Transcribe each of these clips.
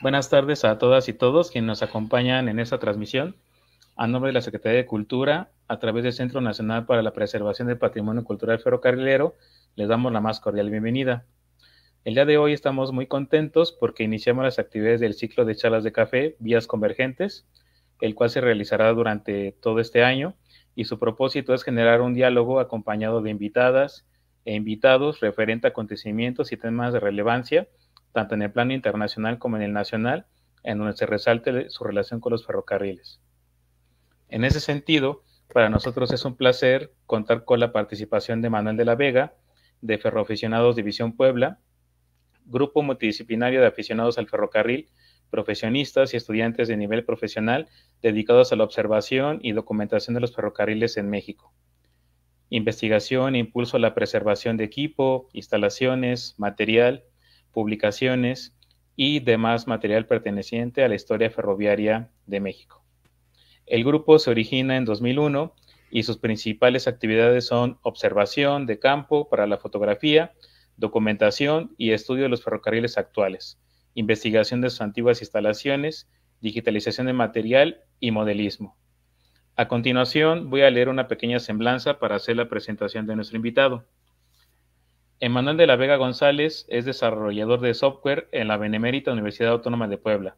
Buenas tardes a todas y todos quienes nos acompañan en esta transmisión. A nombre de la Secretaría de Cultura, a través del Centro Nacional para la Preservación del Patrimonio Cultural Ferrocarrilero, les damos la más cordial bienvenida. El día de hoy estamos muy contentos porque iniciamos las actividades del ciclo de charlas de café Vías Convergentes, el cual se realizará durante todo este año, y su propósito es generar un diálogo acompañado de invitadas e invitados referente a acontecimientos y temas de relevancia tanto en el plano internacional como en el nacional, en donde se resalte su relación con los ferrocarriles. En ese sentido, para nosotros es un placer contar con la participación de Manuel de la Vega, de Ferroaficionados División Puebla, grupo multidisciplinario de aficionados al ferrocarril, profesionistas y estudiantes de nivel profesional dedicados a la observación y documentación de los ferrocarriles en México. Investigación e impulso a la preservación de equipo, instalaciones, material, publicaciones y demás material perteneciente a la historia ferroviaria de México. El grupo se origina en 2001 y sus principales actividades son observación de campo para la fotografía, documentación y estudio de los ferrocarriles actuales, investigación de sus antiguas instalaciones, digitalización de material y modelismo. A continuación voy a leer una pequeña semblanza para hacer la presentación de nuestro invitado. Emanuel de la Vega González es desarrollador de software en la Benemérita Universidad Autónoma de Puebla,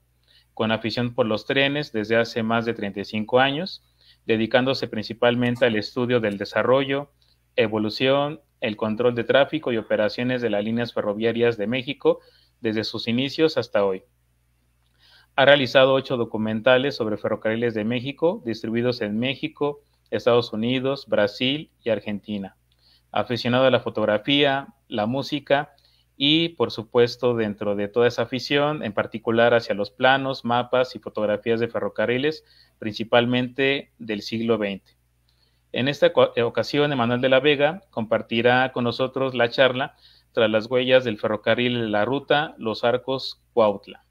con afición por los trenes desde hace más de 35 años, dedicándose principalmente al estudio del desarrollo, evolución, el control de tráfico y operaciones de las líneas ferroviarias de México desde sus inicios hasta hoy. Ha realizado 8 documentales sobre ferrocarriles de México, distribuidos en México, Estados Unidos, Brasil y Argentina. Aficionado a la fotografía, la música y, por supuesto, dentro de toda esa afición, en particular hacia los planos, mapas y fotografías de ferrocarriles, principalmente del siglo XX. En esta ocasión, Emanuel de la Vega compartirá con nosotros la charla tras las huellas del ferrocarril de la ruta Los Arcos Cuautla.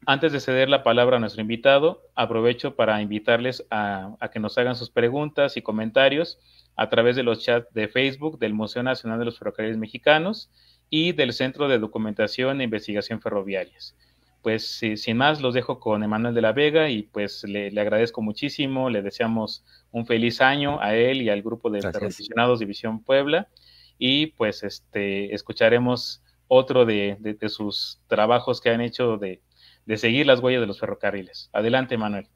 Antes de ceder la palabra a nuestro invitado, aprovecho para invitarles a que nos hagan sus preguntas y comentarios a través de los chats de Facebook del Museo Nacional de los Ferrocarriles Mexicanos y del Centro de Documentación e Investigación Ferroviarias. Pues sin más, los dejo con Emanuel de la Vega y pues le agradezco muchísimo, le deseamos un feliz año a él y al grupo de Ferroaficionados División Puebla y pues escucharemos otro de sus trabajos que han hecho de seguir las huellas de los ferrocarriles. Adelante, Manuel.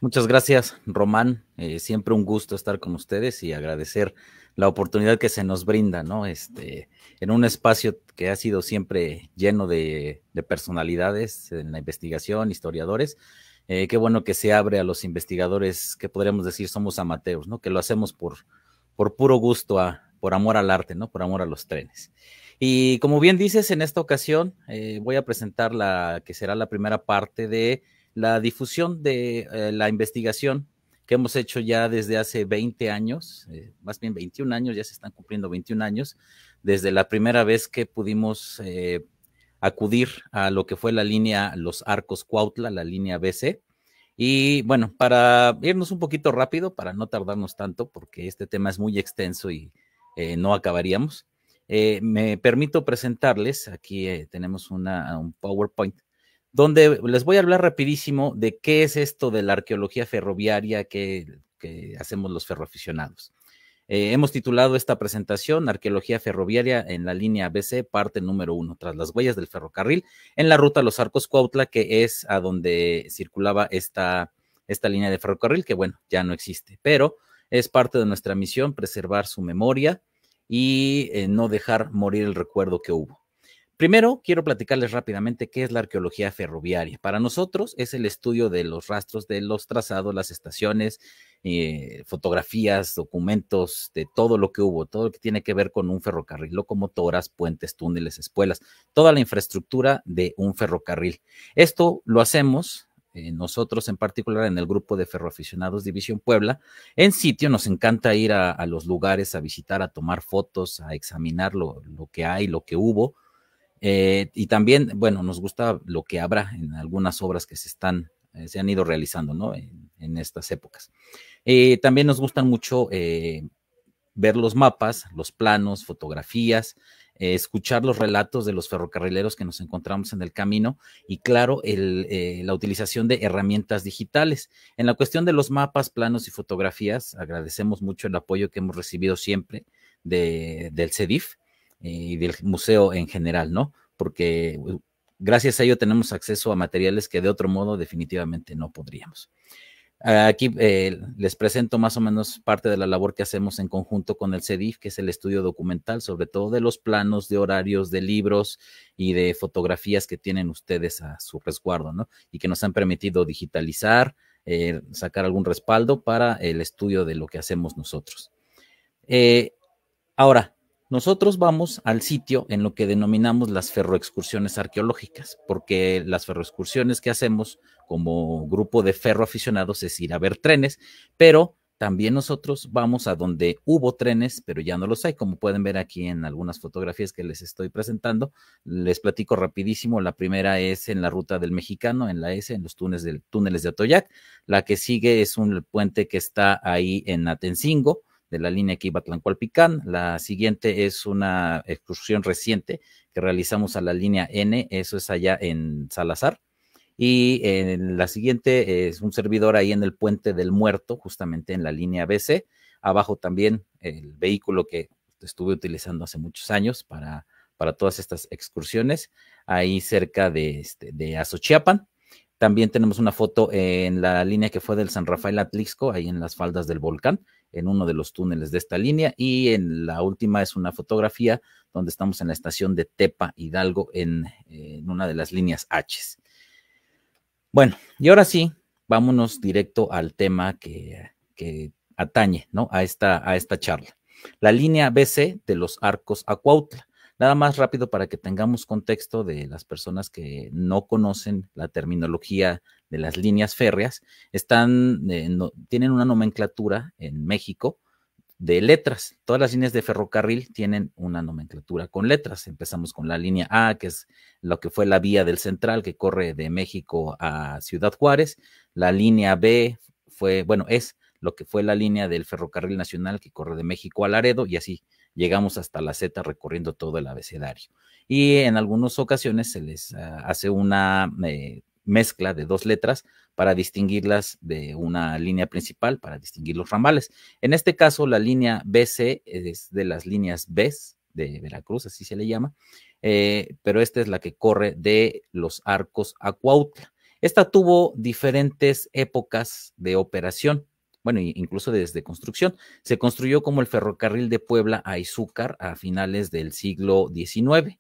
Muchas gracias, Román. Siempre un gusto estar con ustedes y agradecer la oportunidad que se nos brinda, ¿no? En un espacio que ha sido siempre lleno de personalidades en la investigación, historiadores. Qué bueno que se abre a los investigadores que podríamos decir somos amateurs, ¿no? Que lo hacemos por puro gusto, por amor al arte, ¿no? Por amor a los trenes. Y como bien dices, en esta ocasión voy a presentar la que será la primera parte de la difusión de la investigación que hemos hecho ya desde hace 20 años, más bien 21 años, ya se están cumpliendo 21 años, desde la primera vez que pudimos acudir a lo que fue la línea Los Arcos Cuautla, la línea BC. Y bueno, para irnos un poquito rápido, para no tardarnos tanto, porque este tema es muy extenso y no acabaríamos, me permito presentarles, aquí tenemos un PowerPoint, donde les voy a hablar rapidísimo de qué es esto de la arqueología ferroviaria que hacemos los ferroaficionados. Hemos titulado esta presentación Arqueología Ferroviaria en la línea BC, parte número 1, tras las huellas del ferrocarril en la ruta Los Arcos Cuautla, que es a donde circulaba esta línea de ferrocarril, que bueno, ya no existe, pero es parte de nuestra misión preservar su memoria y no dejar morir el recuerdo que hubo. Primero, quiero platicarles rápidamente qué es la arqueología ferroviaria. Para nosotros es el estudio de los rastros de los trazados, las estaciones, fotografías, documentos, de todo lo que hubo, todo lo que tiene que ver con un ferrocarril, locomotoras, puentes, túneles, espuelas, toda la infraestructura de un ferrocarril. Esto lo hacemos nosotros en particular en el grupo de Ferroaficionados División Puebla. En sitio nos encanta ir a los lugares, a visitar, a tomar fotos, a examinar lo que hay, lo que hubo. Y también, bueno, nos gusta lo que habrá en algunas obras que se han ido realizando, ¿no? En estas épocas. También nos gustan mucho ver los mapas, los planos, fotografías, escuchar los relatos de los ferrocarrileros que nos encontramos en el camino y, claro, la utilización de herramientas digitales. En la cuestión de los mapas, planos y fotografías, agradecemos mucho el apoyo que hemos recibido siempre del CEDIF y del museo en general, ¿no? Porque gracias a ello tenemos acceso a materiales que de otro modo definitivamente no podríamos. Aquí les presento más o menos parte de la labor que hacemos en conjunto con el CEDIF, que es el estudio documental, sobre todo de los planos, de horarios, de libros y de fotografías que tienen ustedes a su resguardo, ¿no? Y que nos han permitido digitalizar, sacar algún respaldo para el estudio de lo que hacemos nosotros. Ahora, nosotros vamos al sitio en lo que denominamos las ferroexcursiones arqueológicas, porque las ferroexcursiones que hacemos como grupo de ferroaficionados es ir a ver trenes, pero también nosotros vamos a donde hubo trenes, pero ya no los hay, como pueden ver aquí en algunas fotografías que les estoy presentando. Les platico rapidísimo. La primera es en la ruta del Mexicano, en la S, en los túneles de Atoyac. La que sigue es un puente que está ahí en Atencingo, de la línea que iba a Tlancualpicán. La siguiente es una excursión reciente que realizamos a la línea N, eso es allá en Salazar. Y la siguiente es un servidor ahí en el Puente del Muerto, justamente en la línea BC. Abajo también el vehículo que estuve utilizando hace muchos años para todas estas excursiones, ahí cerca de Azochiapan. También tenemos una foto en la línea que fue del San Rafael a Atlixco, ahí en las faldas del volcán, en uno de los túneles de esta línea. Y en la última es una fotografía donde estamos en la estación de Tepa Hidalgo, en una de las líneas H. Bueno, y ahora sí, vámonos directo al tema que atañe, ¿no? a esta charla. La línea BC de los Arcos a Cuautla. Nada más rápido para que tengamos contexto de las personas que no conocen la terminología de las líneas férreas. Tienen una nomenclatura en México de letras. Todas las líneas de ferrocarril tienen una nomenclatura con letras. Empezamos con la línea A, que es lo que fue la vía del Central, que corre de México a Ciudad Juárez. La línea B es lo que fue la línea del Ferrocarril Nacional, que corre de México a Laredo, y así llegamos hasta la Z recorriendo todo el abecedario. Y en algunas ocasiones se les hace una mezcla de dos letras para distinguirlas de una línea principal, para distinguir los ramales. En este caso, la línea BC es de las líneas BES de Veracruz, así se le llama, pero esta es la que corre de los Arcos a Cuautla. Esta tuvo diferentes épocas de operación. Bueno, incluso desde construcción. Se construyó como el ferrocarril de Puebla a Izúcar a finales del siglo XIX.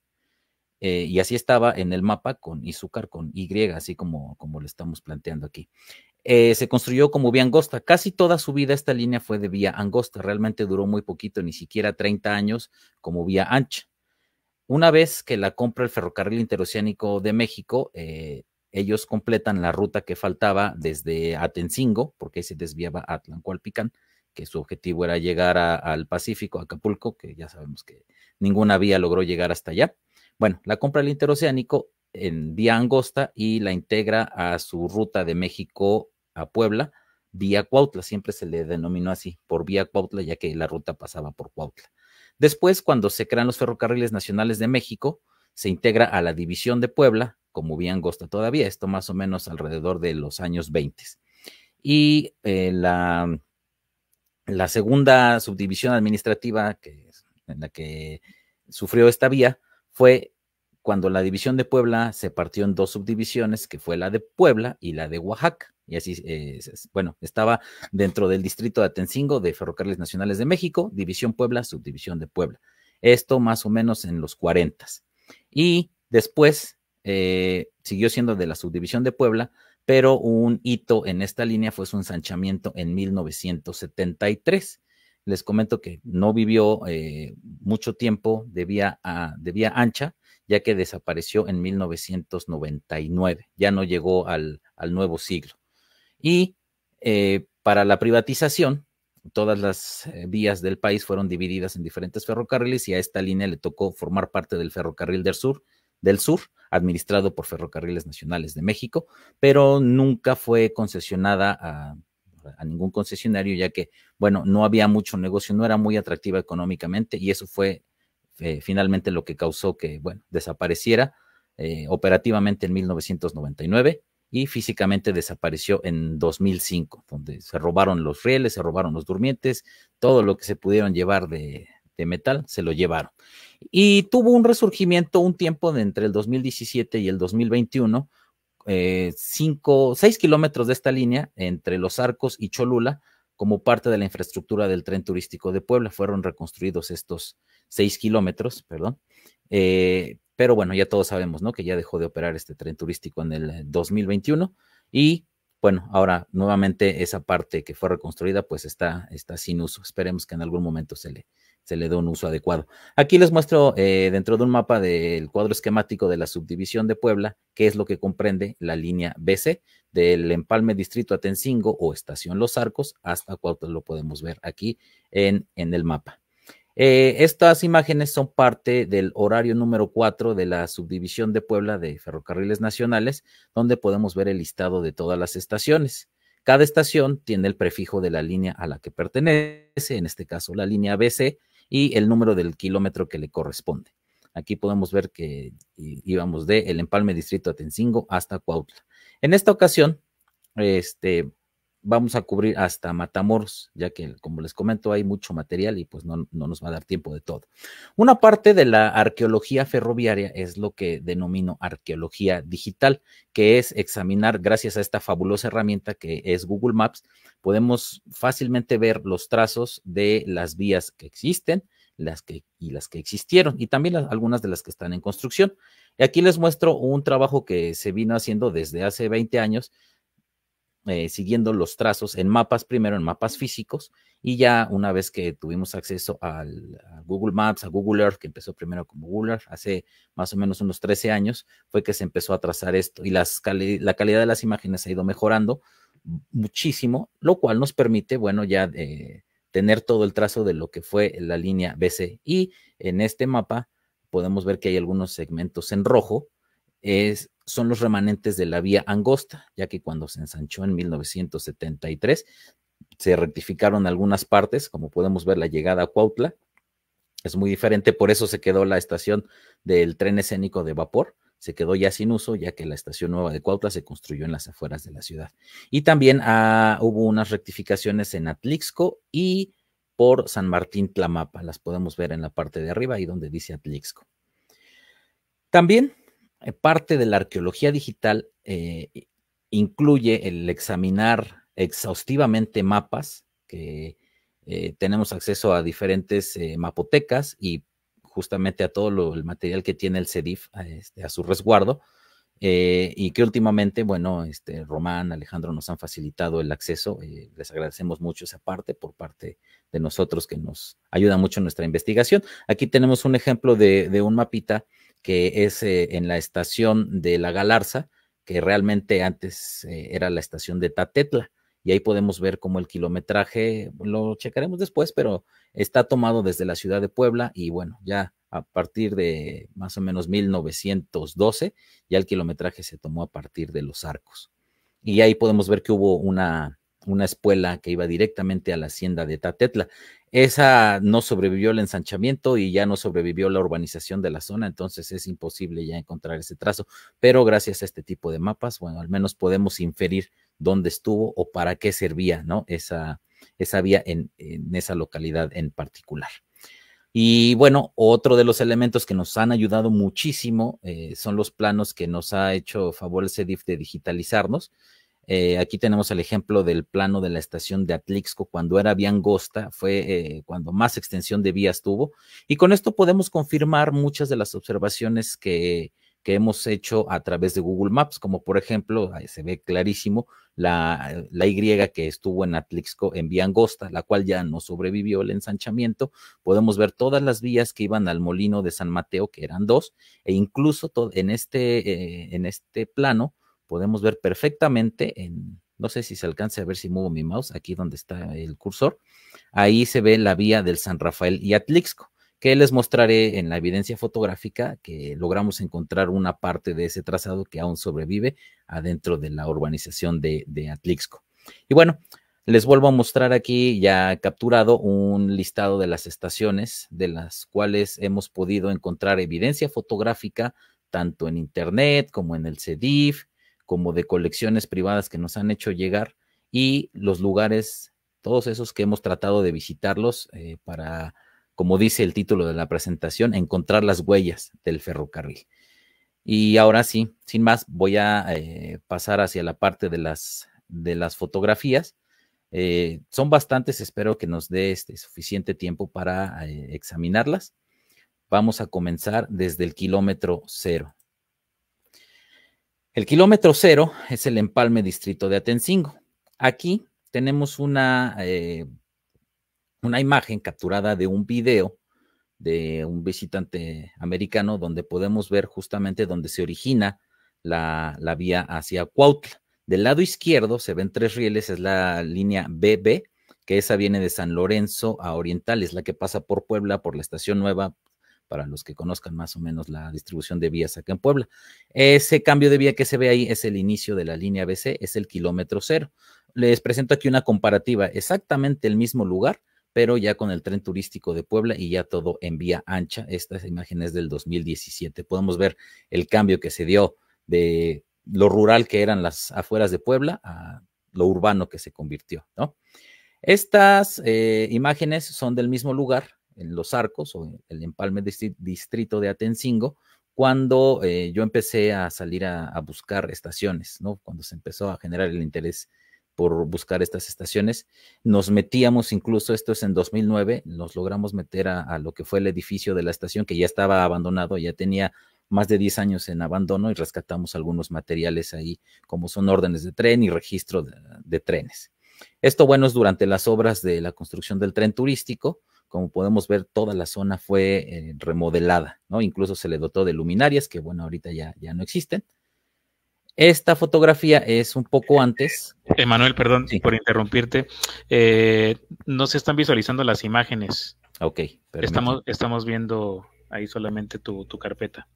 Y así estaba en el mapa con Izúcar con Y, así como lo estamos planteando aquí. Se construyó como vía angosta. Casi toda su vida esta línea fue de vía angosta. Realmente duró muy poquito, ni siquiera 30 años como vía ancha. Una vez que la compra el Ferrocarril Interoceánico de México, ellos completan la ruta que faltaba desde Atencingo, porque ahí se desviaba a Tlancualpicán, que su objetivo era llegar al Pacífico, a Acapulco, que ya sabemos que ninguna vía logró llegar hasta allá. Bueno, la compra el Interoceánico en vía angosta y la integra a su ruta de México a Puebla, vía Cuautla. Siempre se le denominó así, por vía Cuautla, ya que la ruta pasaba por Cuautla. Después, cuando se crean los ferrocarriles nacionales de México, se integra a la división de Puebla, como vía angosta todavía, esto más o menos alrededor de los años 20. Y la segunda subdivisión administrativa en la que sufrió esta vía fue cuando la división de Puebla se partió en dos subdivisiones, que fue la de Puebla y la de Oaxaca. Y así, estaba dentro del distrito de Atencingo de Ferrocarriles Nacionales de México, División Puebla, Subdivisión de Puebla. Esto más o menos en los 40. Y después siguió siendo de la Subdivisión de Puebla, pero un hito en esta línea fue su ensanchamiento en 1973. Les comento que no vivió mucho tiempo de vía ancha, ya que desapareció en 1999. Ya no llegó al nuevo siglo. Y para la privatización, todas las vías del país fueron divididas en diferentes ferrocarriles y a esta línea le tocó formar parte del Ferrocarril del Sur, administrado por Ferrocarriles Nacionales de México, pero nunca fue concesionada a ningún concesionario, ya que, bueno, no había mucho negocio, no era muy atractiva económicamente y eso fue finalmente lo que causó que, bueno, desapareciera operativamente en 1999 y físicamente desapareció en 2005, donde se robaron los rieles, se robaron los durmientes, todo lo que se pudieron llevar de metal, se lo llevaron. Y tuvo un resurgimiento un tiempo de entre el 2017 y el 2021, 6 kilómetros de esta línea entre Los Arcos y Cholula, como parte de la infraestructura del tren turístico de Puebla. Fueron reconstruidos estos 6 kilómetros, perdón. Pero bueno, ya todos sabemos, ¿no? Que ya dejó de operar este tren turístico en el 2021 y bueno, ahora nuevamente esa parte que fue reconstruida pues está sin uso. Esperemos que en algún momento se le dé un uso adecuado. Aquí les muestro dentro de un mapa del cuadro esquemático de la subdivisión de Puebla, qué es lo que comprende la línea BC del Empalme Distrito Atencingo o Estación Los Arcos hasta Cuautla. Lo podemos ver aquí en el mapa. Estas imágenes son parte del horario número 4 de la subdivisión de Puebla de Ferrocarriles Nacionales, donde podemos ver el listado de todas las estaciones. Cada estación tiene el prefijo de la línea a la que pertenece, en este caso la línea BC, y el número del kilómetro que le corresponde. Aquí podemos ver que íbamos de el Empalme Distrito Atencingo hasta Cuautla. En esta ocasión, vamos a cubrir hasta Matamoros, ya que, como les comento, hay mucho material y pues no nos va a dar tiempo de todo. Una parte de la arqueología ferroviaria es lo que denomino arqueología digital, que es examinar, gracias a esta fabulosa herramienta que es Google Maps, podemos fácilmente ver los trazos de las vías que existen y las que existieron, y también algunas de las que están en construcción. Y aquí les muestro un trabajo que se vino haciendo desde hace 20 años, siguiendo los trazos en mapas, primero en mapas físicos, y ya una vez que tuvimos acceso a Google Maps, a Google Earth, que empezó primero como Google Earth, hace más o menos unos 13 años, fue que se empezó a trazar esto, y la calidad de las imágenes ha ido mejorando muchísimo, lo cual nos permite, bueno, ya tener todo el trazo de lo que fue la línea BC, y en este mapa podemos ver que hay algunos segmentos en rojo, son los remanentes de la vía angosta, ya que cuando se ensanchó en 1973, se rectificaron algunas partes, como podemos ver la llegada a Cuautla, es muy diferente, por eso se quedó la estación del tren escénico de vapor, se quedó ya sin uso, ya que la estación nueva de Cuautla se construyó en las afueras de la ciudad. Y también hubo unas rectificaciones en Atlixco y por San Martín Tlamapa, las podemos ver en la parte de arriba, ahí donde dice Atlixco. También parte de la arqueología digital incluye el examinar exhaustivamente mapas, que tenemos acceso a diferentes mapotecas y justamente a todo el material que tiene el CEDIF a su resguardo, y que últimamente, bueno, Román, Alejandro nos han facilitado el acceso, les agradecemos mucho esa parte por parte de nosotros, que nos ayuda mucho en nuestra investigación. Aquí tenemos un ejemplo de un mapita que es en la estación de La Galarza, que realmente antes era la estación de Tatetla, y ahí podemos ver cómo el kilometraje, lo checaremos después, pero está tomado desde la ciudad de Puebla, y bueno, ya a partir de más o menos 1912, ya el kilometraje se tomó a partir de Los Arcos. Y ahí podemos ver que hubo una espuela que iba directamente a la hacienda de Tatetla. Esa no sobrevivió el ensanchamiento y ya no sobrevivió la urbanización de la zona, entonces es imposible ya encontrar ese trazo, pero gracias a este tipo de mapas, bueno, al menos podemos inferir dónde estuvo o para qué servía, ¿no? Esa vía en esa localidad en particular. Y bueno, otro de los elementos que nos han ayudado muchísimo son los planos que nos ha hecho favor el CEDIF de digitalizarnos. Aquí tenemos el ejemplo del plano de la estación de Atlixco cuando era vía angosta, fue cuando más extensión de vías tuvo, y con esto podemos confirmar muchas de las observaciones que hemos hecho a través de Google Maps, como por ejemplo, ahí se ve clarísimo la Y que estuvo en Atlixco en vía angosta, la cual ya no sobrevivió el ensanchamiento. Podemos ver todas las vías que iban al molino de San Mateo, que eran 2, e incluso en este plano podemos ver perfectamente, no sé si se alcance a ver si muevo mi mouse, aquí donde está el cursor, ahí se ve la vía del San Rafael y Atlixco, que les mostraré en la evidencia fotográfica, que logramos encontrar una parte de ese trazado que aún sobrevive adentro de la urbanización de Atlixco. Y bueno, Les vuelvo a mostrar aquí ya capturado un listado de las estaciones de las cuales hemos podido encontrar evidencia fotográfica tanto en internet como en el CEDIF, como de colecciones privadas que nos han hecho llegar, y los lugares, todos esos que hemos tratado de visitarlos para, como dice el título de la presentación, encontrar las huellas del ferrocarril. Y ahora sí, sin más, voy a pasar hacia la parte de las fotografías. Son bastantes, espero que nos dé suficiente tiempo para examinarlas. Vamos a comenzar desde el kilómetro cero. El kilómetro cero es el empalme distrito de Atencingo. Aquí tenemos una imagen capturada de un video de un visitante americano donde podemos ver justamente donde se origina la vía hacia Cuautla. Del lado izquierdo se ven 3 rieles, es la línea BB, que esa viene de San Lorenzo a Oriental, es la que pasa por Puebla, por la Estación Nueva, para los que conozcan más o menos la distribución de vías acá en Puebla. Ese cambio de vía que se ve ahí es el inicio de la línea BC, es el kilómetro cero. Les presento aquí una comparativa, exactamente el mismo lugar, pero ya con el tren turístico de Puebla y ya todo en vía ancha. Esta imagen es del 2017. Podemos ver el cambio que se dio de lo rural que eran las afueras de Puebla a lo urbano que se convirtió, ¿no? Estas imágenes son del mismo lugar, en Los Arcos, o el empalme distrito de Atencingo, cuando yo empecé a salir a buscar estaciones, ¿no? Cuando se empezó a generar el interés por buscar estas estaciones, nos metíamos incluso, esto es en 2009, nos logramos meter a lo que fue el edificio de la estación, que ya estaba abandonado, ya tenía más de 10 años en abandono, y rescatamos algunos materiales ahí, como son órdenes de tren y registro de trenes. Esto, bueno, es durante las obras de la construcción del tren turístico. Como podemos ver, toda la zona fue remodelada, ¿no? Incluso se le dotó de luminarias, que bueno, ahorita ya no existen. Esta fotografía es un poco antes. Emanuel, perdón por interrumpirte. No se están visualizando las imágenes. Ok. Estamos viendo ahí solamente tu carpeta.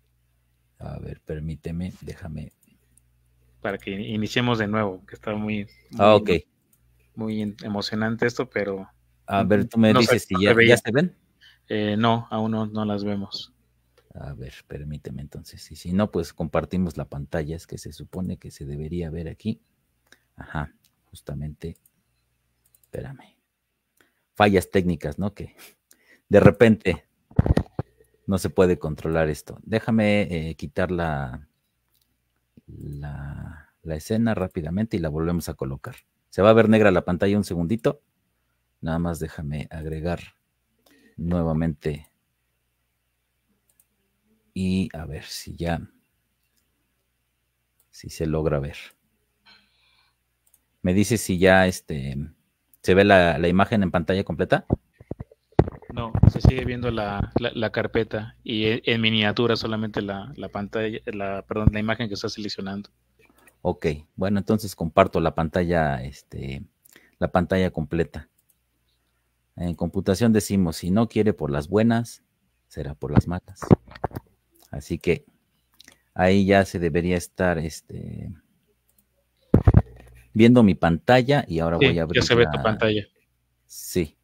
A ver, permíteme, déjame. Para que iniciemos de nuevo, que está muy emocionante esto, pero... A ver, tú me dices si ya se ven. No, aún no las vemos. A ver, permíteme entonces. Y si no, pues compartimos la pantalla, es que se supone que se debería ver aquí. Ajá, justamente. Espérame. Fallas técnicas, ¿no? Que de repente no se puede controlar esto. Déjame quitar la escena rápidamente y la volvemos a colocar. Se va a ver negra la pantalla un segundito. Nada más déjame agregar nuevamente. Y a ver si se logra ver. ¿Me dices si ya se ve la imagen en pantalla completa? No, se sigue viendo la carpeta y en miniatura solamente la pantalla, la imagen que está seleccionando. Ok, bueno, entonces comparto la pantalla completa. En computación decimos, si no quiere por las buenas, será por las malas. Así que ahí ya se debería estar viendo mi pantalla, y ahora voy a abrir. Ya se ve tu pantalla. Sí.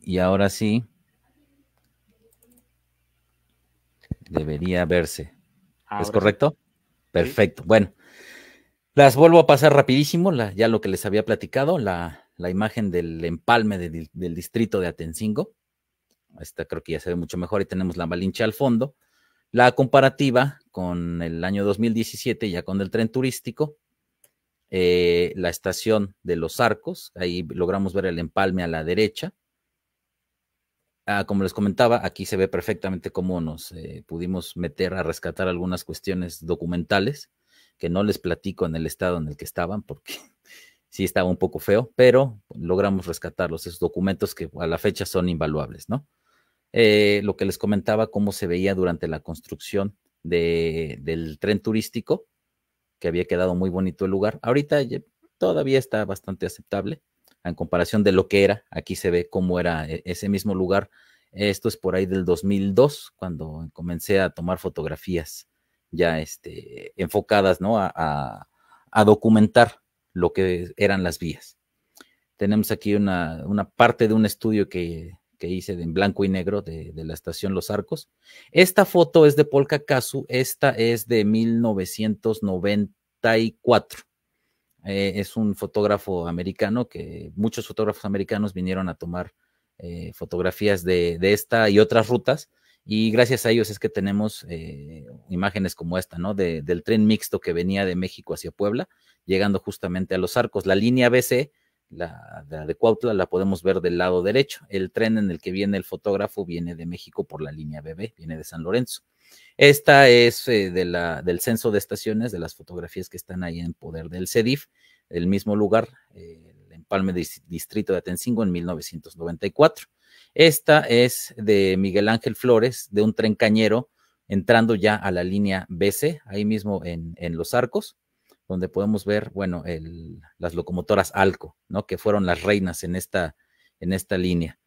Y ahora sí debería verse. Ahora ¿es correcto? Sí. Perfecto. Bueno, las vuelvo a pasar rapidísimo, ya lo que les había platicado, la imagen del empalme del distrito de Atencingo. Esta creo que ya se ve mucho mejor, y tenemos la Malinche al fondo. La comparativa con el año 2017, ya con el tren turístico, la estación de Los Arcos, ahí logramos ver el empalme a la derecha. Como les comentaba, aquí se ve perfectamente cómo nos pudimos meter a rescatar algunas cuestiones documentales, que no les platico en el estado en el que estaban, porque sí estaba un poco feo, pero logramos rescatarlos, esos documentos que a la fecha son invaluables, ¿no? Lo que les comentaba, cómo se veía durante la construcción del tren turístico, que había quedado muy bonito el lugar. Ahorita todavía está bastante aceptable en comparación de lo que era. Aquí se ve cómo era ese mismo lugar. Esto es por ahí del 2002, cuando comencé a tomar fotografías ya enfocadas, ¿no? a documentar lo que eran las vías. Tenemos aquí una parte de un estudio que hice en blanco y negro de la estación Los Arcos. Esta foto es de Paul Cacasu, esta es de 1994. Es un fotógrafo americano que muchos fotógrafos americanos vinieron a tomar fotografías de esta y otras rutas, y gracias a ellos es que tenemos imágenes como esta, ¿no? Del tren mixto que venía de México hacia Puebla, llegando justamente a Los Arcos. La línea BC, la de Cuautla, la podemos ver del lado derecho. El tren en el que viene el fotógrafo viene de México por la línea BB, viene de San Lorenzo. Esta es del censo de estaciones, de las fotografías que están ahí en poder del CEDIF, el mismo lugar, el Empalme Distrito de Atencingo en 1994. Esta es de Miguel Ángel Flores, de un tren cañero, entrando ya a la línea BC, ahí mismo en Los Arcos, donde podemos ver, bueno, las locomotoras Alco, ¿no? Que fueron las reinas en esta línea.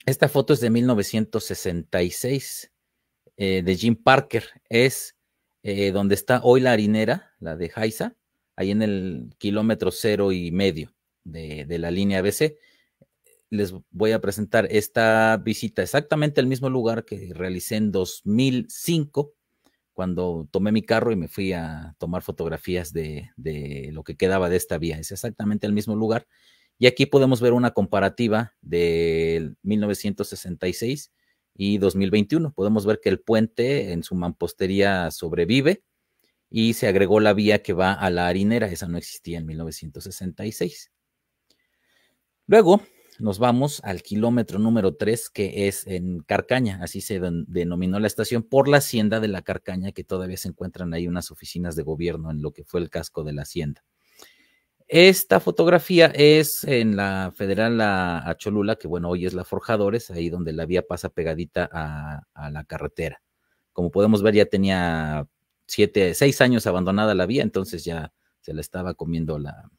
Esta foto es de 1966, de Jim Parker, es donde está hoy la harinera, la de Jaiza, ahí en el kilómetro 0,5 de la línea BC. Les voy a presentar esta visita exactamente al mismo lugar que realicé en 2005, cuando tomé mi carro y me fui a tomar fotografías de lo que quedaba de esta vía. Es exactamente el mismo lugar. Y aquí podemos ver una comparativa de 1966 y 2021. Podemos ver que el puente en su mampostería sobrevive y se agregó la vía que va a la harinera. Esa no existía en 1966. Luego nos vamos al kilómetro número 3, que es en Carcaña, así se denominó la estación por la hacienda de la Carcaña, que todavía se encuentran ahí unas oficinas de gobierno en lo que fue el casco de la hacienda. Esta fotografía es en la Federal a Cholula, que bueno, hoy es la Forjadores, ahí donde la vía pasa pegadita a la carretera. Como podemos ver, ya tenía 6 años abandonada la vía, entonces ya se la estaba comiendo la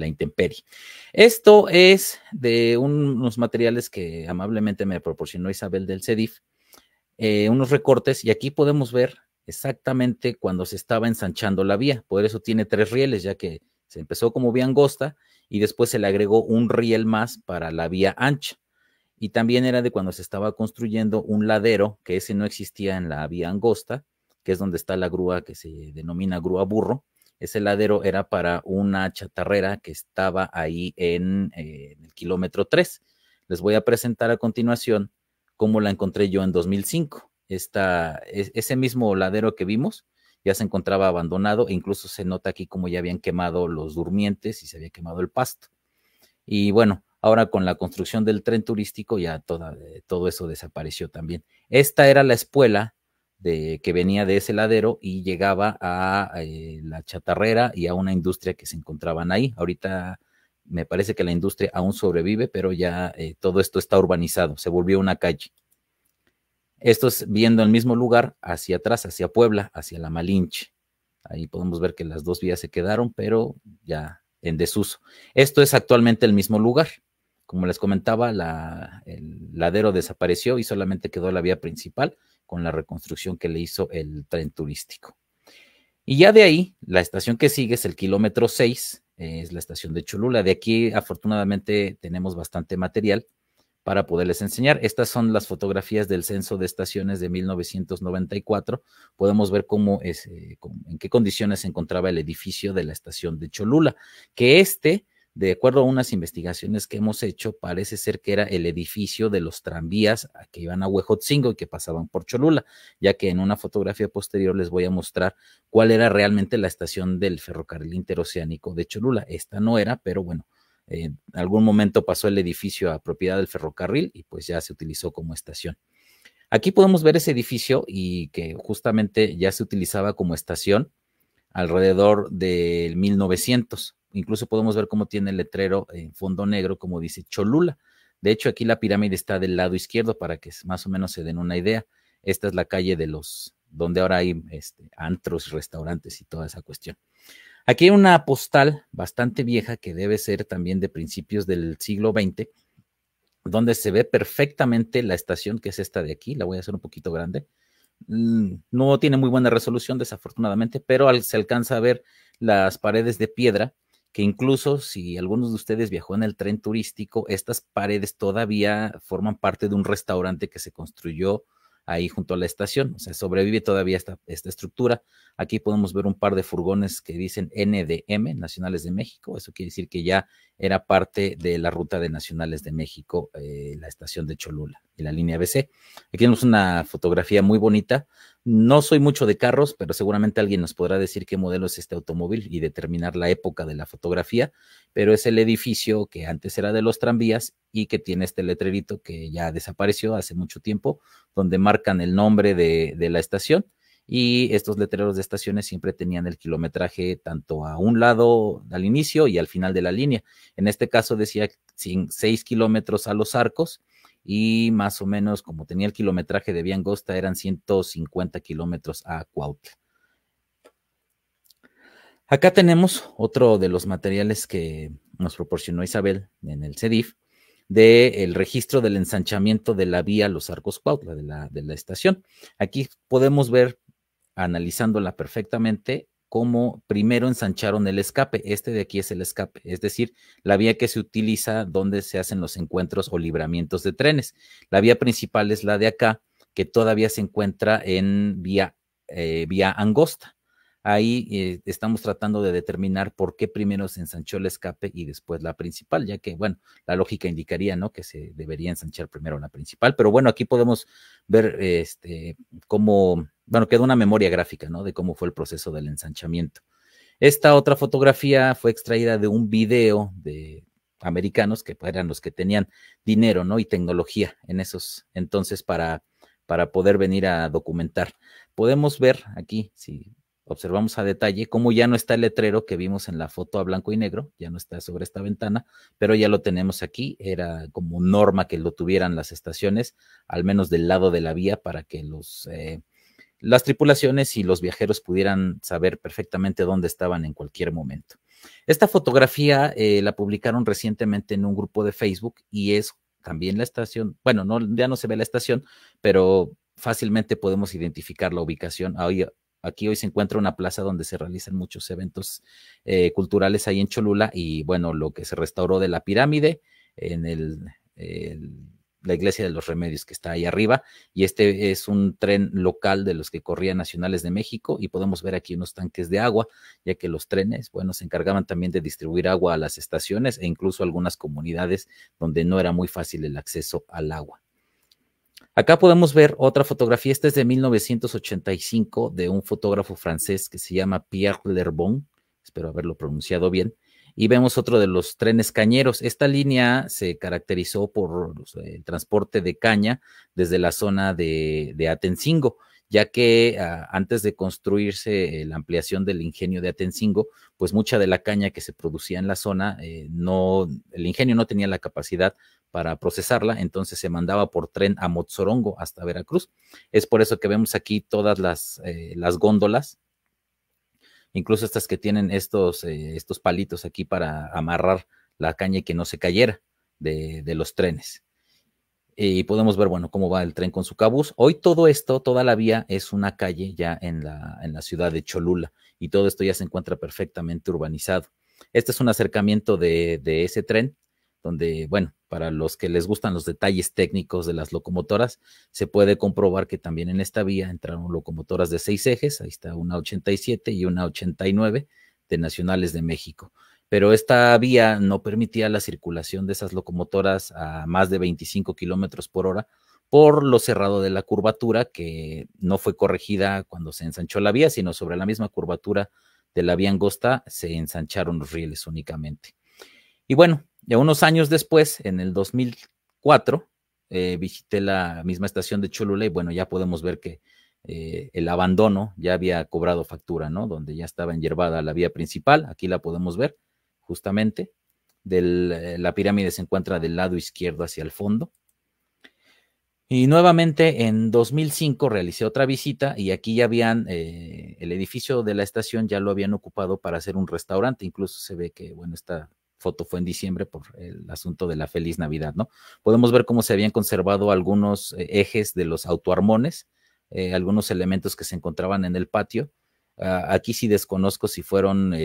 intemperie. Esto es de unos materiales que amablemente me proporcionó Isabel del CEDIF, unos recortes, y aquí podemos ver exactamente cuando se estaba ensanchando la vía. Por eso tiene 3 rieles, ya que se empezó como vía angosta y después se le agregó un riel más para la vía ancha. Y también era de cuando se estaba construyendo un ladero, que ese no existía en la vía angosta, que es donde está la grúa que se denomina grúa burro. Ese ladero era para una chatarrera que estaba ahí en el kilómetro 3. Les voy a presentar a continuación cómo la encontré yo en 2005. Ese mismo ladero que vimos ya se encontraba abandonado e incluso se nota aquí como ya habían quemado los durmientes y se había quemado el pasto. Y bueno, ahora con la construcción del tren turístico ya todo eso desapareció también. Esta era la espuela que venía de ese ladero y llegaba a la chatarrera y a una industria que se encontraban ahí. Ahorita me parece que la industria aún sobrevive, pero ya todo esto está urbanizado, se volvió una calle. Esto es viendo el mismo lugar hacia atrás, hacia Puebla, hacia la Malinche. Ahí podemos ver que las 2 vías se quedaron, pero ya en desuso. Esto es actualmente el mismo lugar. Como les comentaba, el ladero desapareció y solamente quedó la vía principal con la reconstrucción que le hizo el tren turístico. Y ya de ahí, la estación que sigue es el kilómetro 6, es la estación de Cholula. De aquí, afortunadamente, tenemos bastante material para poderles enseñar. Estas son las fotografías del censo de estaciones de 1994. Podemos ver en qué condiciones se encontraba el edificio de la estación de Cholula, que de acuerdo a unas investigaciones que hemos hecho, parece ser que era el edificio de los tranvías que iban a Huejotzingo y que pasaban por Cholula, ya que en una fotografía posterior les voy a mostrar cuál era realmente la estación del ferrocarril interoceánico de Cholula. Esta no era, pero bueno, en algún momento pasó el edificio a propiedad del ferrocarril y pues ya se utilizó como estación. Aquí podemos ver ese edificio y que justamente ya se utilizaba como estación alrededor del 1900. Incluso podemos ver cómo tiene el letrero en fondo negro, como dice Cholula. De hecho, aquí la pirámide está del lado izquierdo para que más o menos se den una idea. Esta es la calle donde ahora hay antros, restaurantes y toda esa cuestión. Aquí hay una postal bastante vieja que debe ser también de principios del siglo XX, donde se ve perfectamente la estación, que es esta de aquí. La voy a hacer un poquito grande. No tiene muy buena resolución, desafortunadamente, pero se alcanza a ver las paredes de piedra, que incluso si algunos de ustedes viajó en el tren turístico, estas paredes todavía forman parte de un restaurante que se construyó ahí junto a la estación, o sea, sobrevive todavía esta estructura. Aquí podemos ver un par de furgones que dicen NDM, Nacionales de México, eso quiere decir que ya era parte de la ruta de Nacionales de México, la estación de Cholula y la línea ABC. Aquí tenemos una fotografía muy bonita. No soy mucho de carros, pero seguramente alguien nos podrá decir qué modelo es este automóvil y determinar la época de la fotografía, pero es el edificio que antes era de los tranvías y que tiene este letrerito que ya desapareció hace mucho tiempo, donde marcan el nombre de la estación, y estos letreros de estaciones siempre tenían el kilometraje tanto a un lado al inicio y al final de la línea. En este caso decía 6 kilómetros a Los Arcos, y más o menos como tenía el kilometraje de vía angosta eran 150 kilómetros a Cuautla. Acá tenemos otro de los materiales que nos proporcionó Isabel en el CEDIF, del registro del ensanchamiento de la vía Los Arcos Cuautla, de la estación. Aquí podemos ver, analizándola perfectamente, cómo primero ensancharon el escape. Este de aquí es el escape, es decir, la vía que se utiliza donde se hacen los encuentros o libramientos de trenes. La vía principal es la de acá, que todavía se encuentra en vía angosta. Ahí estamos tratando de determinar por qué primero se ensanchó el escape y después la principal, ya que, bueno, la lógica indicaría, ¿no?, que se debería ensanchar primero la principal, pero bueno, aquí podemos ver cómo, bueno, queda una memoria gráfica, ¿no?, de cómo fue el proceso del ensanchamiento. Esta otra fotografía fue extraída de un video de americanos, que eran los que tenían dinero, ¿no?, y tecnología en esos entonces para poder venir a documentar. Podemos ver aquí, si observamos a detalle, cómo ya no está el letrero que vimos en la foto a blanco y negro, ya no está sobre esta ventana, pero ya lo tenemos aquí. Era como norma que lo tuvieran las estaciones, al menos del lado de la vía, para que las tripulaciones y los viajeros pudieran saber perfectamente dónde estaban en cualquier momento. Esta fotografía la publicaron recientemente en un grupo de Facebook y es también la estación. Bueno, ya no se ve la estación, pero fácilmente podemos identificar la ubicación. Aquí hoy se encuentra una plaza donde se realizan muchos eventos culturales ahí en Cholula, y bueno, lo que se restauró de la pirámide en la iglesia de los Remedios que está ahí arriba, y este es un tren local de los que corría Nacionales de México, y podemos ver aquí unos tanques de agua, ya que los trenes, bueno, se encargaban también de distribuir agua a las estaciones e incluso a algunas comunidades donde no era muy fácil el acceso al agua. Acá podemos ver otra fotografía. Esta es de 1985 de un fotógrafo francés que se llama Pierre Lerbon, espero haberlo pronunciado bien, y vemos otro de los trenes cañeros. Esta línea se caracterizó por el transporte de caña desde la zona de Atencingo, ya que antes de construirse la ampliación del ingenio de Atencingo, pues mucha de la caña que se producía en la zona, el ingenio no tenía la capacidad para procesarla, entonces se mandaba por tren a Motzorongo hasta Veracruz. Es por eso que vemos aquí todas las góndolas, incluso estas que tienen estos palitos aquí para amarrar la caña y que no se cayera de los trenes. Y podemos ver, bueno, cómo va el tren con su cabús. Hoy todo esto, toda la vía es una calle ya en la ciudad de Cholula, y todo esto ya se encuentra perfectamente urbanizado. Este es un acercamiento de ese tren, donde, bueno, para los que les gustan los detalles técnicos de las locomotoras, se puede comprobar que también en esta vía entraron locomotoras de 6 ejes, ahí está una 87 y una 89 de Nacionales de México. Pero esta vía no permitía la circulación de esas locomotoras a más de 25 kilómetros por hora por lo cerrado de la curvatura, que no fue corregida cuando se ensanchó la vía, sino sobre la misma curvatura de la vía angosta se ensancharon los rieles únicamente. Y bueno, ya unos años después, en el 2004, visité la misma estación de Cholula, y bueno, ya podemos ver que el abandono ya había cobrado factura, ¿no? Donde ya estaba enyerbada la vía principal. Aquí la podemos ver justamente. La pirámide se encuentra del lado izquierdo hacia el fondo. Y nuevamente en 2005 realicé otra visita, y aquí ya habían, el edificio de la estación ya lo habían ocupado para hacer un restaurante. Incluso se ve que, bueno, esta foto fue en diciembre por el asunto de la Feliz Navidad, ¿no? Podemos ver cómo se habían conservado algunos ejes de los autoarmones, algunos elementos que se encontraban en el patio, Aquí sí desconozco si fueron,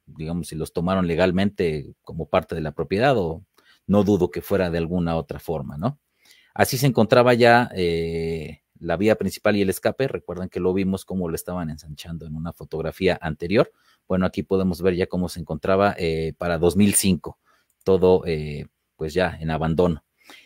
digamos, si los tomaron legalmente como parte de la propiedad, o no dudo que fuera de alguna otra forma, ¿no? Así se encontraba ya la vía principal y el escape. Recuerdan que lo vimos cómo lo estaban ensanchando en una fotografía anterior. Bueno, aquí podemos ver ya cómo se encontraba para 2005, todo pues ya en abandono.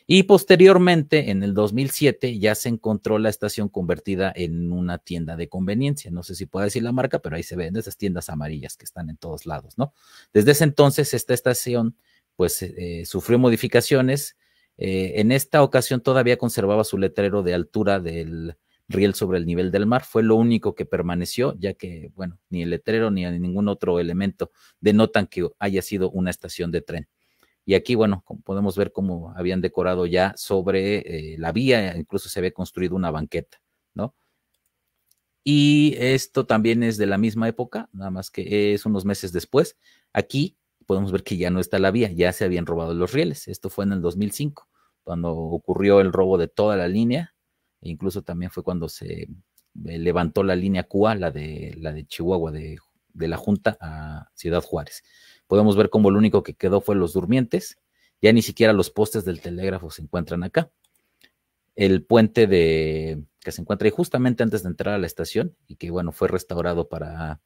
Y posteriormente, en el 2007, ya se encontró la estación convertida en una tienda de conveniencia. No sé si puedo decir la marca, pero ahí se ven esas tiendas amarillas que están en todos lados, ¿no? Desde ese entonces, esta estación pues sufrió modificaciones. En esta ocasión todavía conservaba su letrero de altura del riel sobre el nivel del mar. Fue lo único que permaneció, ya que, bueno, ni el letrero ni ningún otro elemento denotan que haya sido una estación de tren. Y aquí, bueno, podemos ver cómo habían decorado ya sobre la vía, incluso se había construido una banqueta, ¿no? Y esto también es de la misma época, nada más que es unos meses después. Aquí podemos ver que ya no está la vía, ya se habían robado los rieles. Esto fue en el 2005, cuando ocurrió el robo de toda la línea. E incluso también fue cuando se levantó la línea QA, la de Chihuahua, de la Junta a Ciudad Juárez. Podemos ver cómo lo único que quedó fue los durmientes. Ya ni siquiera los postes del telégrafo se encuentran acá. El puente que se encuentra ahí justamente antes de entrar a la estación y que, bueno, fue restaurado para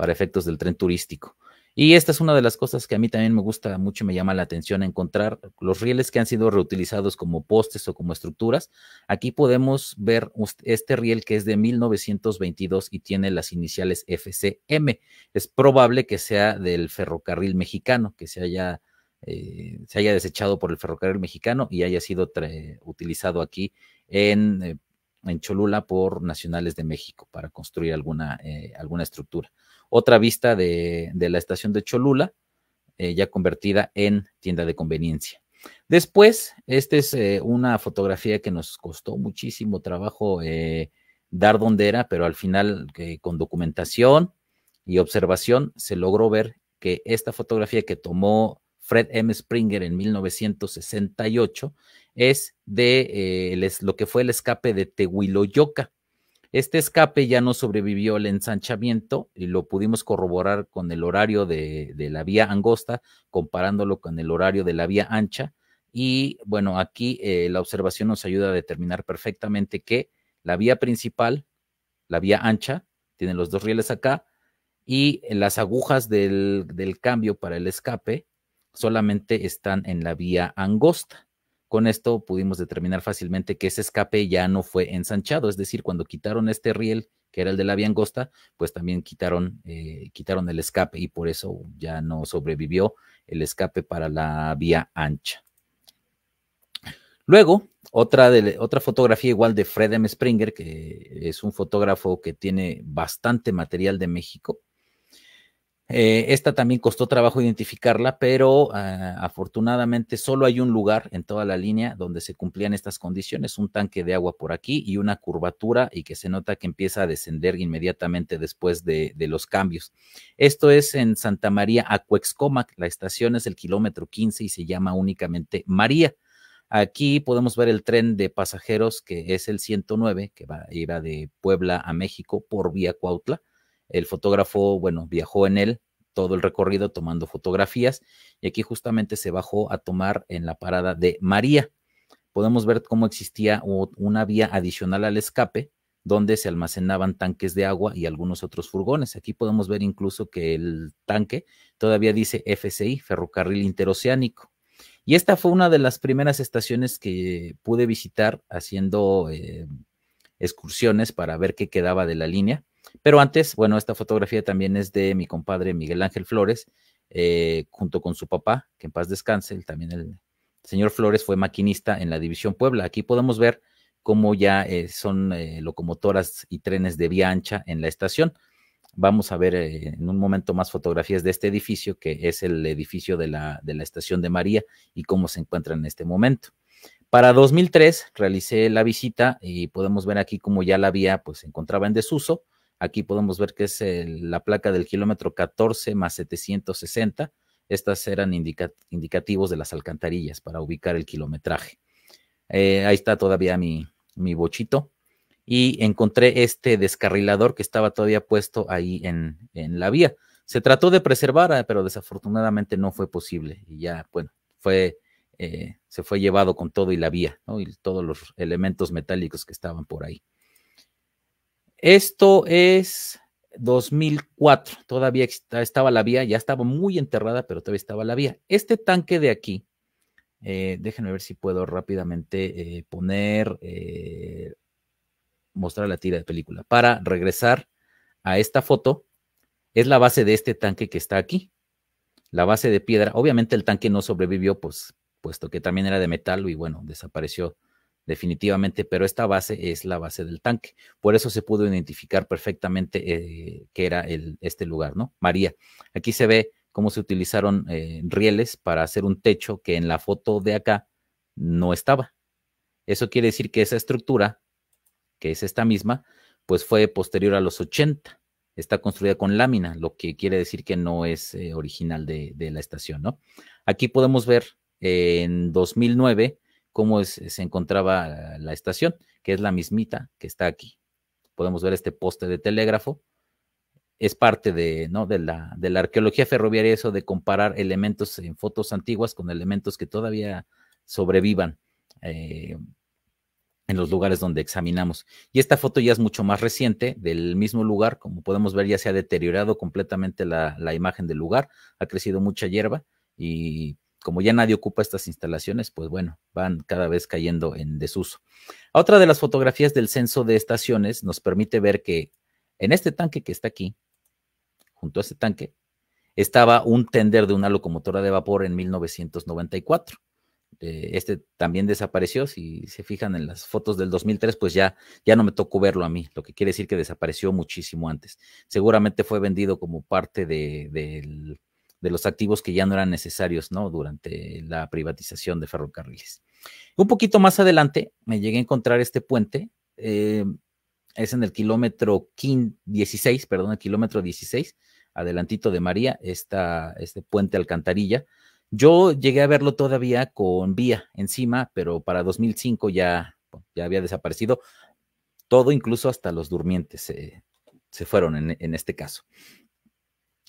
efectos del tren turístico. Y esta es una de las cosas que a mí también me gusta mucho, me llama la atención, encontrar los rieles que han sido reutilizados como postes o como estructuras. Aquí podemos ver este riel que es de 1922 y tiene las iniciales FCM. Es probable que sea del ferrocarril mexicano, que se haya desechado por el ferrocarril mexicano y haya sido utilizado aquí en Cholula por nacionales de México para construir alguna estructura. Otra vista de la estación de Cholula, ya convertida en tienda de conveniencia. Después, esta es una fotografía que nos costó muchísimo trabajo dar dónde era, pero al final con documentación y observación se logró ver que esta fotografía que tomó Fred M. Springer en 1968 es de lo que fue el escape de Tehuiloyoca. Este escape ya no sobrevivió al ensanchamiento y lo pudimos corroborar con el horario de la vía angosta, comparándolo con el horario de la vía ancha. Y bueno, aquí la observación nos ayuda a determinar perfectamente que la vía principal, la vía ancha, tiene los dos rieles acá, y las agujas del cambio para el escape solamente están en la vía angosta. Con esto pudimos determinar fácilmente que ese escape ya no fue ensanchado, es decir, cuando quitaron este riel, que era el de la vía angosta, pues también quitaron el escape y por eso ya no sobrevivió el escape para la vía ancha. Luego, otra fotografía igual de Fred M. Springer, que es un fotógrafo que tiene bastante material de México. Esta también costó trabajo identificarla, pero afortunadamente solo hay un lugar en toda la línea donde se cumplían estas condiciones, un tanque de agua por aquí y una curvatura y que se nota que empieza a descender inmediatamente después de los cambios. Esto es en Santa María Acuexcomac, la estación es el kilómetro 15 y se llama únicamente María. Aquí podemos ver el tren de pasajeros que es el 109, que iba de Puebla a México por vía Cuautla. El fotógrafo, bueno, viajó en él todo el recorrido tomando fotografías y aquí justamente se bajó a tomar en la parada de María. Podemos ver cómo existía una vía adicional al escape donde se almacenaban tanques de agua y algunos otros furgones. Aquí podemos ver incluso que el tanque todavía dice FCI, Ferrocarril Interoceánico. Y esta fue una de las primeras estaciones que pude visitar haciendo excursiones para ver qué quedaba de la línea. Pero antes, bueno, esta fotografía también es de mi compadre Miguel Ángel Flores, junto con su papá, que en paz descanse. También el señor Flores fue maquinista en la División Puebla. Aquí podemos ver cómo ya son locomotoras y trenes de vía ancha en la estación. Vamos a ver en un momento más fotografías de este edificio, que es el edificio de la estación de María y cómo se encuentra en este momento. Para 2003 realicé la visita y podemos ver aquí cómo ya la vía pues se encontraba en desuso. Aquí podemos ver que es la placa del kilómetro 14 más 760. Estas eran indicativos de las alcantarillas para ubicar el kilometraje. Ahí está todavía mi bochito. y encontré este descarrilador que estaba todavía puesto ahí en la vía. Se trató de preservar, pero desafortunadamente no fue posible y ya, bueno, se fue llevado con todo y la vía, ¿no? Y todos los elementos metálicos que estaban por ahí. Esto es 2004, todavía estaba la vía, ya estaba muy enterrada, pero todavía estaba la vía. Este tanque de aquí, déjenme ver si puedo rápidamente mostrar la tira de película. Para regresar a esta foto, es la base de este tanque que está aquí. La base de piedra, obviamente el tanque no sobrevivió, pues, puesto que también era de metal y bueno, desapareció definitivamente, pero esta base es la base del tanque. Por eso se pudo identificar perfectamente que era este lugar, ¿no? María. Aquí se ve cómo se utilizaron rieles para hacer un techo que en la foto de acá no estaba. Eso quiere decir que esa estructura, que es esta misma, pues fue posterior a los 80. Está construida con lámina, lo que quiere decir que no es original de la estación, ¿no? Aquí podemos ver en 2009 cómo se encontraba la estación, que es la mismita que está aquí. Podemos ver este poste de telégrafo. Es parte ¿no? de la arqueología ferroviaria, eso de comparar elementos en fotos antiguas con elementos que todavía sobrevivan en los lugares donde examinamos. Y esta foto ya es mucho más reciente, del mismo lugar. Como podemos ver, ya se ha deteriorado completamente la imagen del lugar, ha crecido mucha hierba y como ya nadie ocupa estas instalaciones, pues bueno, van cada vez cayendo en desuso. Otra de las fotografías del censo de estaciones nos permite ver que en este tanque que está aquí, junto a este tanque, estaba un tender de una locomotora de vapor en 1994. Este también desapareció. Si se fijan en las fotos del 2003, pues ya no me tocó verlo a mí, lo que quiere decir que desapareció muchísimo antes. Seguramente fue vendido como parte de los activos que ya no eran necesarios, ¿no? Durante la privatización de ferrocarriles. Un poquito más adelante me llegué a encontrar este puente, es en el kilómetro 16, perdón, el kilómetro 16, adelantito de María, este puente alcantarilla. Yo llegué a verlo todavía con vía encima, pero para 2005 ya había desaparecido todo, incluso hasta los durmientes se fueron en este caso.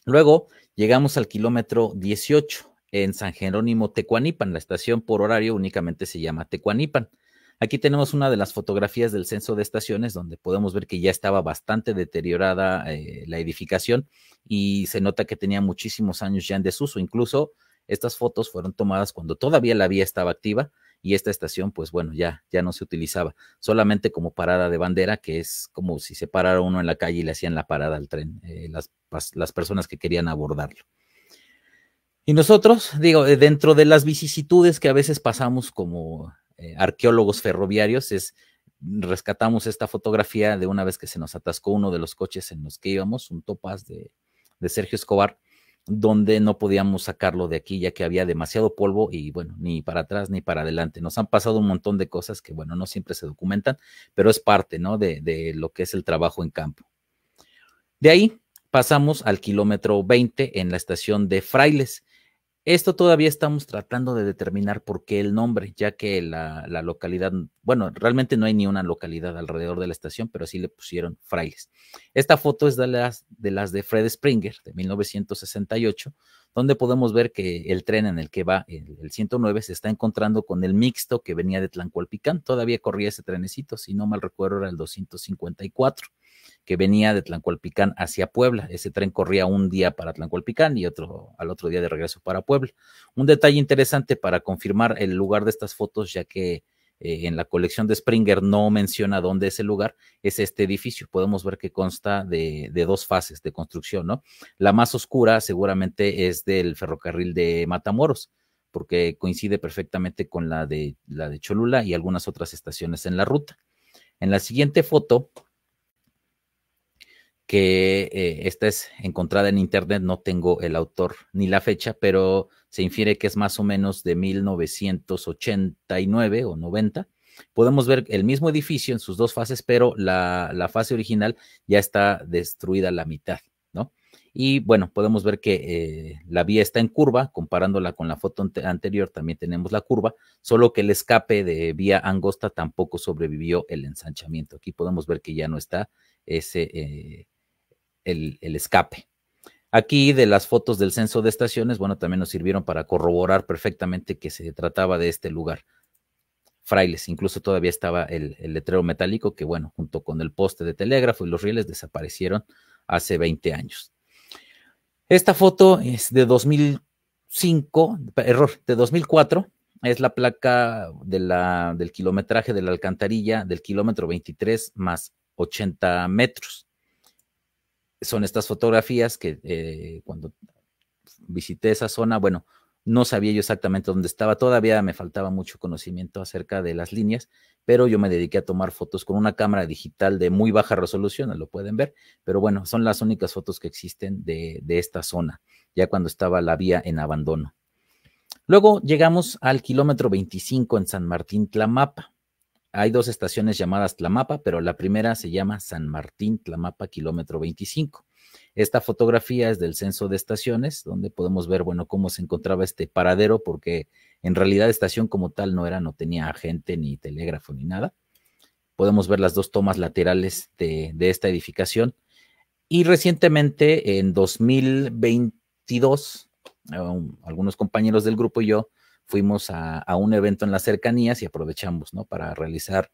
Luego llegamos al kilómetro 18 en San Jerónimo Tecuanipan. La estación por horario únicamente se llama Tecuanipan. Aquí tenemos una de las fotografías del censo de estaciones donde podemos ver que ya estaba bastante deteriorada la edificación y se nota que tenía muchísimos años ya en desuso. Incluso estas fotos fueron tomadas cuando todavía la vía estaba activa y esta estación, pues bueno, ya no se utilizaba, solamente como parada de bandera, que es como si se parara uno en la calle y le hacían la parada al tren, las personas que querían abordarlo. Y nosotros, digo, dentro de las vicisitudes que a veces pasamos como arqueólogos ferroviarios, rescatamos esta fotografía de una vez que se nos atascó uno de los coches en los que íbamos, un Topaz de Sergio Escobar, donde no podíamos sacarlo de aquí ya que había demasiado polvo y bueno, ni para atrás ni para adelante. Nos han pasado un montón de cosas que bueno, no siempre se documentan, pero es parte, ¿no? de lo que es el trabajo en campo. De ahí pasamos al kilómetro 20 en la estación de Frailes. Esto todavía estamos tratando de determinar por qué el nombre, ya que la localidad, bueno, realmente no hay ni una localidad alrededor de la estación, pero sí le pusieron Frailes. Esta foto es de las de Fred Springer, de 1968, donde podemos ver que el tren en el que va el 109 se está encontrando con el mixto que venía de Tlancualpicán. Todavía corría ese trenecito, si no mal recuerdo era el 254. Que venía de Tlancualpicán hacia Puebla. Ese tren corría un día para Tlancualpicán y al otro día de regreso para Puebla. Un detalle interesante para confirmar el lugar de estas fotos, ya que en la colección de Springer no menciona dónde es el lugar, es este edificio. Podemos ver que consta de dos fases de construcción, ¿no? La más oscura seguramente es del ferrocarril de Matamoros, porque coincide perfectamente con la de Cholula y algunas otras estaciones en la ruta. En la siguiente foto, que esta es encontrada en internet, no tengo el autor ni la fecha, pero se infiere que es más o menos de 1989 o 90. Podemos ver el mismo edificio en sus dos fases, pero la fase original ya está destruida a la mitad, ¿no? Y bueno, podemos ver que la vía está en curva, comparándola con la foto anterior, también tenemos la curva, solo que el escape de vía angosta tampoco sobrevivió el ensanchamiento. Aquí podemos ver que ya no está ese, el escape. Aquí de las fotos del censo de estaciones, bueno, también nos sirvieron para corroborar perfectamente que se trataba de este lugar. Frailes, incluso todavía estaba el letrero metálico que, bueno, junto con el poste de telégrafo y los rieles desaparecieron hace 20 años. Esta foto es de 2005, de 2004, es la placa del kilometraje de la alcantarilla del kilómetro 23 más 80 metros. Son estas fotografías que cuando visité esa zona, bueno, no sabía yo exactamente dónde estaba, todavía me faltaba mucho conocimiento acerca de las líneas, pero yo me dediqué a tomar fotos con una cámara digital de muy baja resolución, lo pueden ver, pero bueno, son las únicas fotos que existen de esta zona, ya cuando estaba la vía en abandono. Luego llegamos al kilómetro 25 en San Martín Tlamapa. Hay dos estaciones llamadas Tlamapa, pero la primera se llama San Martín Tlamapa, kilómetro 25. Esta fotografía es del censo de estaciones, donde podemos ver, bueno, cómo se encontraba este paradero, porque en realidad estación como tal no era, no tenía agente, ni telégrafo, ni nada. Podemos ver las dos tomas laterales de esta edificación. Y recientemente, en 2022, algunos compañeros del grupo y yo fuimos a un evento en las cercanías y aprovechamos, ¿no?, para realizar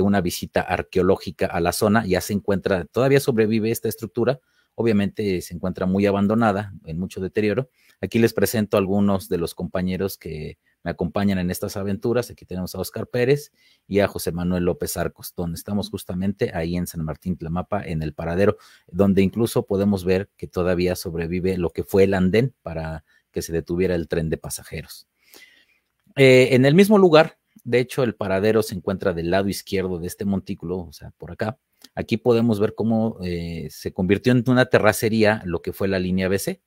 una visita arqueológica a la zona. Ya se encuentra, todavía sobrevive esta estructura, obviamente se encuentra muy abandonada, en mucho deterioro. Aquí les presento a algunos de los compañeros que me acompañan en estas aventuras. Aquí tenemos a Oscar Pérez y a José Manuel López Arcos, donde estamos justamente ahí en San Martín Tlamapa, en el paradero, donde incluso podemos ver que todavía sobrevive lo que fue el andén para que se detuviera el tren de pasajeros. En el mismo lugar, de hecho, el paradero se encuentra del lado izquierdo de este montículo, o sea, por acá. Aquí podemos ver cómo se convirtió en una terracería lo que fue la línea BC.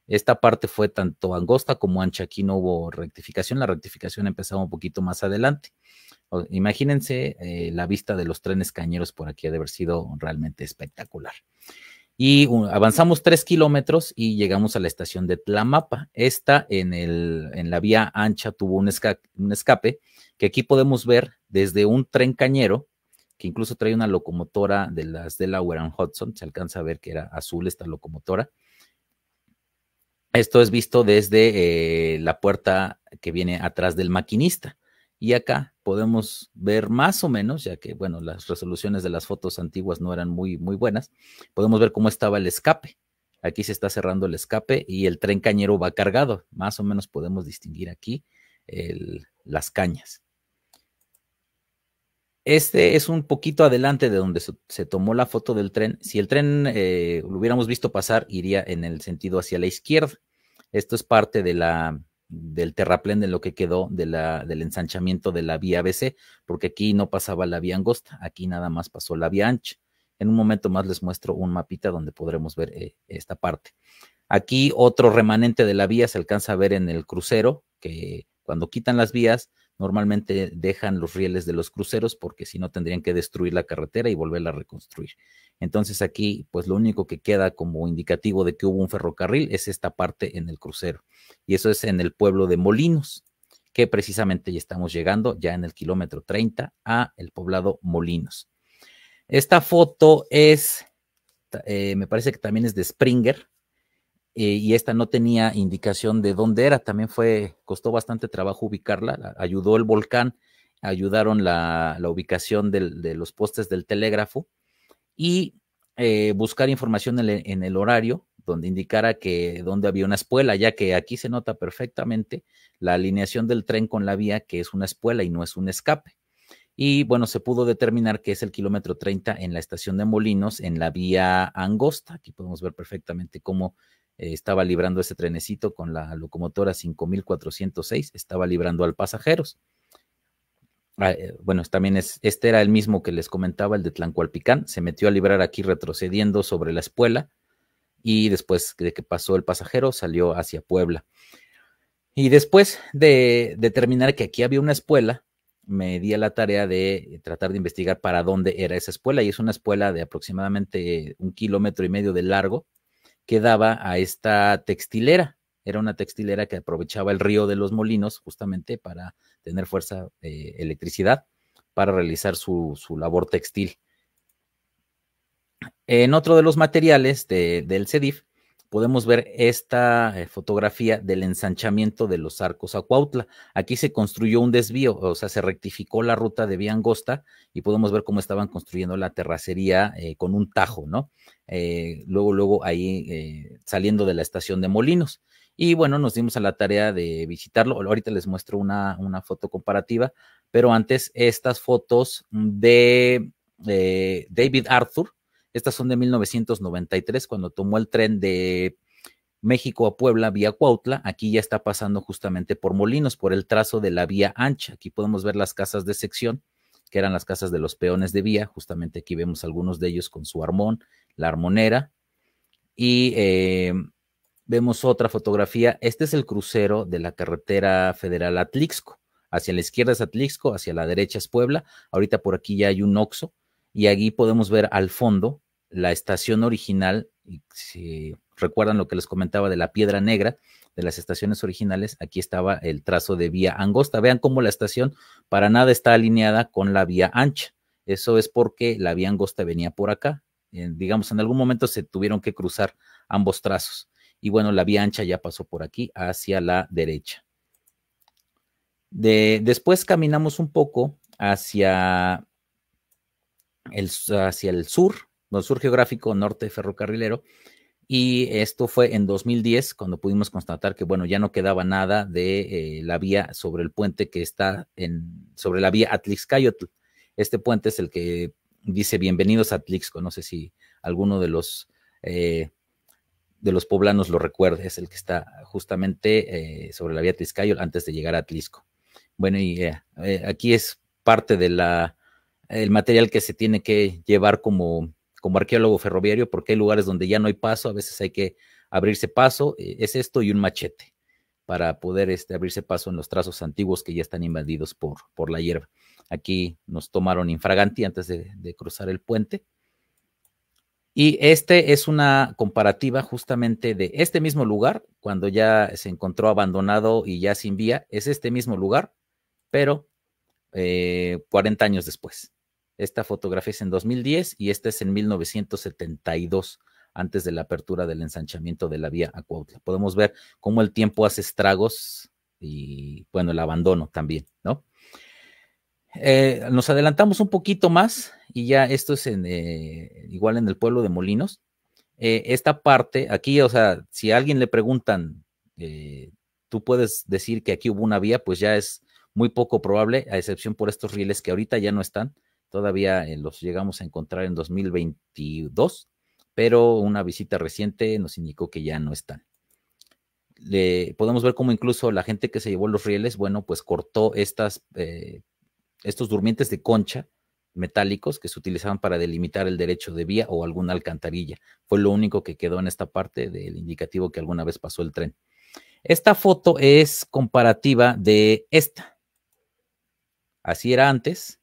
Esta parte fue tanto angosta como ancha. Aquí no hubo rectificación, la rectificación empezaba un poquito más adelante. Imagínense la vista de los trenes cañeros por aquí, ha de haber sido realmente espectacular. Y avanzamos 3 kilómetros y llegamos a la estación de Tlamapa. Esta en la vía ancha tuvo un escape que aquí podemos ver desde un tren cañero, que incluso trae una locomotora de las Delaware and Hudson. Se alcanza a ver que era azul esta locomotora. Esto es visto desde la puerta que viene atrás del maquinista. Y acá podemos ver más o menos, ya que, bueno, las resoluciones de las fotos antiguas no eran muy buenas, podemos ver cómo estaba el escape. Aquí se está cerrando el escape y el tren cañero va cargado. Más o menos podemos distinguir aquí las cañas. Este es un poquito adelante de donde se tomó la foto del tren. Si el tren lo hubiéramos visto pasar, iría en el sentido hacia la izquierda. Esto es parte del terraplén, de lo que quedó del ensanchamiento de la vía BC, porque aquí no pasaba la vía angosta, aquí nada más pasó la vía ancha. En un momento más les muestro un mapita donde podremos ver esta parte. Aquí otro remanente de la vía se alcanza a ver en el crucero, que cuando quitan las vías normalmente dejan los rieles de los cruceros, porque si no tendrían que destruir la carretera y volverla a reconstruir. Entonces aquí, pues lo único que queda como indicativo de que hubo un ferrocarril es esta parte en el crucero. Y eso es en el pueblo de Molinos, que precisamente ya estamos llegando, ya en el kilómetro 30, a el poblado Molinos. Esta foto me parece que también es de Springer, y esta no tenía indicación de dónde era. También costó bastante trabajo ubicarla. Ayudó el volcán, ayudaron la ubicación de los postes del telégrafo y buscar información en el horario donde indicara que donde había una espuela, ya que aquí se nota perfectamente la alineación del tren con la vía, que es una espuela y no es un escape. Y bueno, se pudo determinar que es el kilómetro 30 en la estación de Molinos, en la vía angosta. Aquí podemos ver perfectamente cómo estaba librando ese trenecito con la locomotora 5406, estaba librando al pasajeros. Bueno, también este era el mismo que les comentaba, el de Tlancualpicán. Se metió a librar aquí retrocediendo sobre la espuela y después de que pasó el pasajero salió hacia Puebla. Y después de determinar que aquí había una espuela, me di a la tarea de tratar de investigar para dónde era esa espuela, y es una espuela de aproximadamente 1,5 kilómetros de largo, que daba a esta textilera. Era una textilera que aprovechaba el río de los molinos justamente para tener fuerza, electricidad, para realizar su labor textil. En otro de los materiales del CEDIF podemos ver esta fotografía del ensanchamiento de los arcos a Cuautla. Aquí se construyó un desvío, o sea, se rectificó la ruta de vía angosta y podemos ver cómo estaban construyendo la terracería con un tajo, ¿no? Luego ahí saliendo de la estación de Molinos. Y bueno, nos dimos a la tarea de visitarlo. Ahorita les muestro una foto comparativa, pero antes estas fotos de David Arthur. Estas son de 1993, cuando tomó el tren de México a Puebla vía Cuautla. Aquí ya está pasando justamente por Molinos, por el trazo de la vía ancha. Aquí podemos ver las casas de sección, que eran las casas de los peones de vía. Justamente aquí vemos algunos de ellos con su armón, la armonera. Y vemos otra fotografía. Este es el crucero de la carretera federal Atlixco. Hacia la izquierda es Atlixco, hacia la derecha es Puebla. Ahorita por aquí ya hay un Oxxo. Y aquí podemos ver al fondo la estación original. Y si recuerdan lo que les comentaba de la Piedra Negra, de las estaciones originales, aquí estaba el trazo de vía angosta. Vean cómo la estación para nada está alineada con la vía ancha. Eso es porque la vía angosta venía por acá. Digamos, en algún momento se tuvieron que cruzar ambos trazos. Y bueno, la vía ancha ya pasó por aquí hacia la derecha. Después caminamos un poco hacia el sur geográfico norte ferrocarrilero, y esto fue en 2010 cuando pudimos constatar que, bueno, ya no quedaba nada de la vía sobre el puente que está sobre la vía Atlixcayotl. Este puente es el que dice bienvenidos a Atlixco. No sé si alguno de los poblanos lo recuerda. Es el que está justamente sobre la vía Atlixcayotl antes de llegar a Atlixco. Bueno, y aquí es parte de el material que se tiene que llevar como arqueólogo ferroviario, porque hay lugares donde ya no hay paso, a veces hay que abrirse paso. Es esto y un machete para poder abrirse paso en los trazos antiguos que ya están invadidos por la hierba. Aquí nos tomaron infraganti antes de cruzar el puente. Y es una comparativa justamente de este mismo lugar, cuando ya se encontró abandonado y ya sin vía. Es este mismo lugar, pero 40 años después. Esta fotografía es en 2010 y esta es en 1972, antes de la apertura del ensanchamiento de la vía a Cuautla. Podemos ver cómo el tiempo hace estragos y, bueno, el abandono también, ¿no? Nos adelantamos un poquito más y ya esto es igual en el pueblo de Molinos. Esta parte, aquí, o sea, si a alguien le preguntan, tú puedes decir que aquí hubo una vía, pues ya es muy poco probable, a excepción por estos rieles que ahorita ya no están. Todavía los llegamos a encontrar en 2022, pero una visita reciente nos indicó que ya no están. Podemos ver cómo incluso la gente que se llevó los rieles, bueno, pues cortó estos durmientes de concha metálicos que se utilizaban para delimitar el derecho de vía o alguna alcantarilla. Fue lo único que quedó en esta parte del indicativo que alguna vez pasó el tren. Esta foto es comparativa de esta. Así era antes,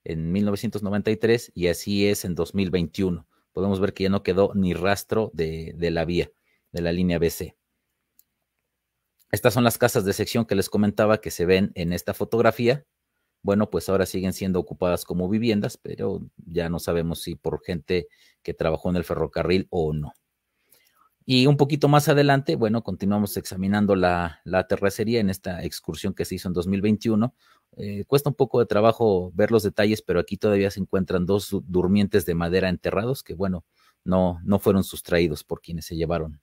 en 1993, y así es en 2021. Podemos ver que ya no quedó ni rastro de la vía, de la línea BC. Estas son las casas de sección que les comentaba que se ven en esta fotografía. Bueno, pues ahora siguen siendo ocupadas como viviendas, pero ya no sabemos si por gente que trabajó en el ferrocarril o no. Y un poquito más adelante, bueno, continuamos examinando la terracería en esta excursión que se hizo en 2021. Cuesta un poco de trabajo ver los detalles, pero aquí todavía se encuentran dos durmientes de madera enterrados que, bueno, no fueron sustraídos por quienes se llevaron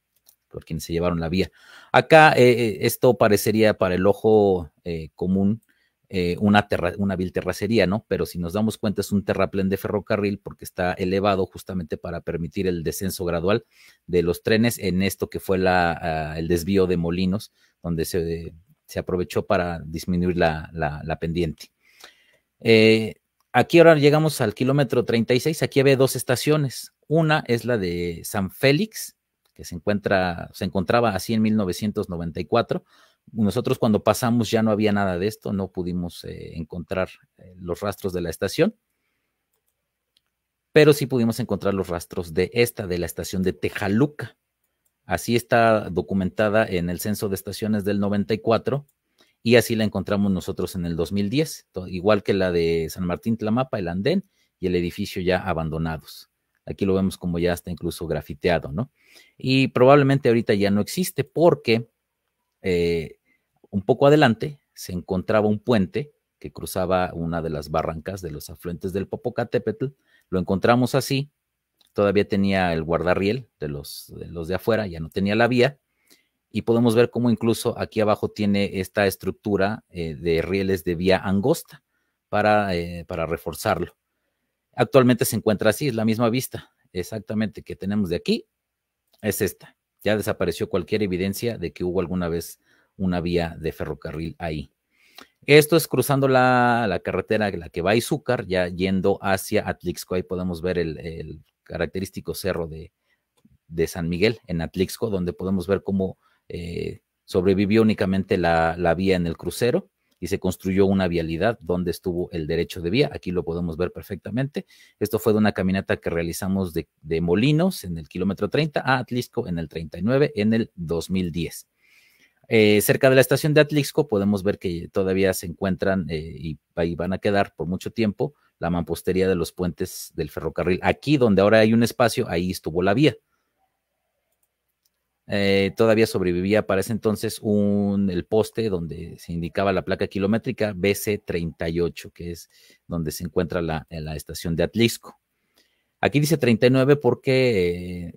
la vía. Acá esto parecería para el ojo común una vil terracería, ¿no? Pero si nos damos cuenta es un terraplén de ferrocarril porque está elevado justamente para permitir el descenso gradual de los trenes en esto que fue el desvío de Molinos, donde se aprovechó para disminuir la pendiente. Aquí ahora llegamos al kilómetro 36, aquí había dos estaciones. Una es la de San Félix, que se encontraba así en 1994. Nosotros cuando pasamos ya no había nada de esto, no pudimos encontrar los rastros de la estación, pero sí pudimos encontrar los rastros de la estación de Tejaluca. Así está documentada en el censo de estaciones del 94 y así la encontramos nosotros en el 2010, igual que la de San Martín Tlamapa, el andén y el edificio ya abandonados. Aquí lo vemos como ya está incluso grafiteado, ¿no? Y probablemente ahorita ya no existe porque un poco adelante se encontraba un puente que cruzaba una de las barrancas de los afluentes del Popocatépetl. Lo encontramos así, todavía tenía el guardarriel de los de afuera, ya no tenía la vía, y podemos ver cómo incluso aquí abajo tiene esta estructura de rieles de vía angosta para reforzarlo. Actualmente se encuentra así, es la misma vista, exactamente que tenemos de aquí, es esta. Ya desapareció cualquier evidencia de que hubo alguna vez una vía de ferrocarril ahí. Esto es cruzando la carretera, la que va a Izúcar, ya yendo hacia Atlixco. Ahí podemos ver el característico cerro de San Miguel en Atlixco, donde podemos ver cómo sobrevivió únicamente la vía en el crucero y se construyó una vialidad donde estuvo el derecho de vía. Aquí lo podemos ver perfectamente. Esto fue de una caminata que realizamos de Molinos en el kilómetro 30 a Atlixco en el 39 en el 2010. Cerca de la estación de Atlixco podemos ver que todavía se encuentran y ahí van a quedar por mucho tiempo la mampostería de los puentes del ferrocarril. Aquí donde ahora hay un espacio, ahí estuvo la vía. Todavía sobrevivía para ese entonces el poste donde se indicaba la placa kilométrica BC38, que es donde se encuentra la estación de Atlixco. Aquí dice 39 porque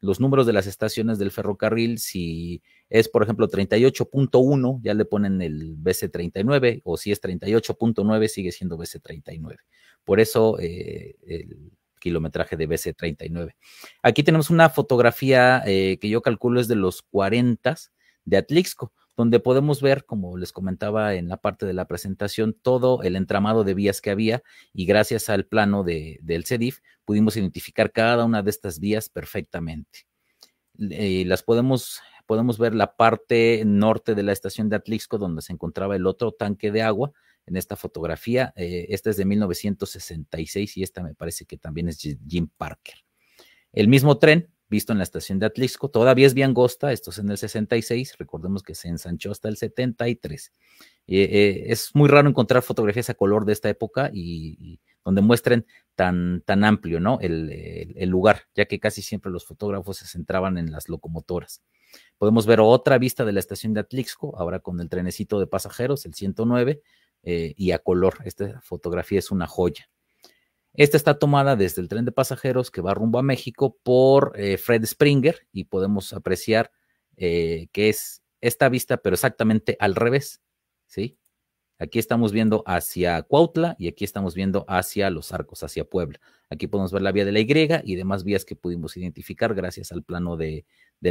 los números de las estaciones del ferrocarril, si es, por ejemplo, 38.1, ya le ponen el BC39, o si es 38.9, sigue siendo BC39. Por eso el kilometraje de BC39. Aquí tenemos una fotografía que yo calculo es de los 40 de Atlixco, donde podemos ver, como les comentaba en la parte de la presentación, todo el entramado de vías que había, y gracias al plano del CEDIF pudimos identificar cada una de estas vías perfectamente. Las podemos ver la parte norte de la estación de Atlixco, donde se encontraba el otro tanque de agua en esta fotografía. Esta es de 1966 y esta me parece que también es Jim Parker. El mismo tren visto en la estación de Atlixco, todavía es vía angosta, esto es en el 66, recordemos que se ensanchó hasta el 73. Es muy raro encontrar fotografías a color de esta época y donde muestren tan amplio, ¿no? el lugar, ya que casi siempre los fotógrafos se centraban en las locomotoras. Podemos ver otra vista de la estación de Atlixco, ahora con el trenecito de pasajeros, el 109, y a color. Esta fotografía es una joya. Esta está tomada desde el tren de pasajeros que va rumbo a México por Fred Springer, y podemos apreciar que es esta vista, pero exactamente al revés, ¿sí? Aquí estamos viendo hacia Cuautla y aquí estamos viendo hacia Los Arcos, hacia Puebla. Aquí podemos ver la vía de la Y y demás vías que pudimos identificar gracias al plano del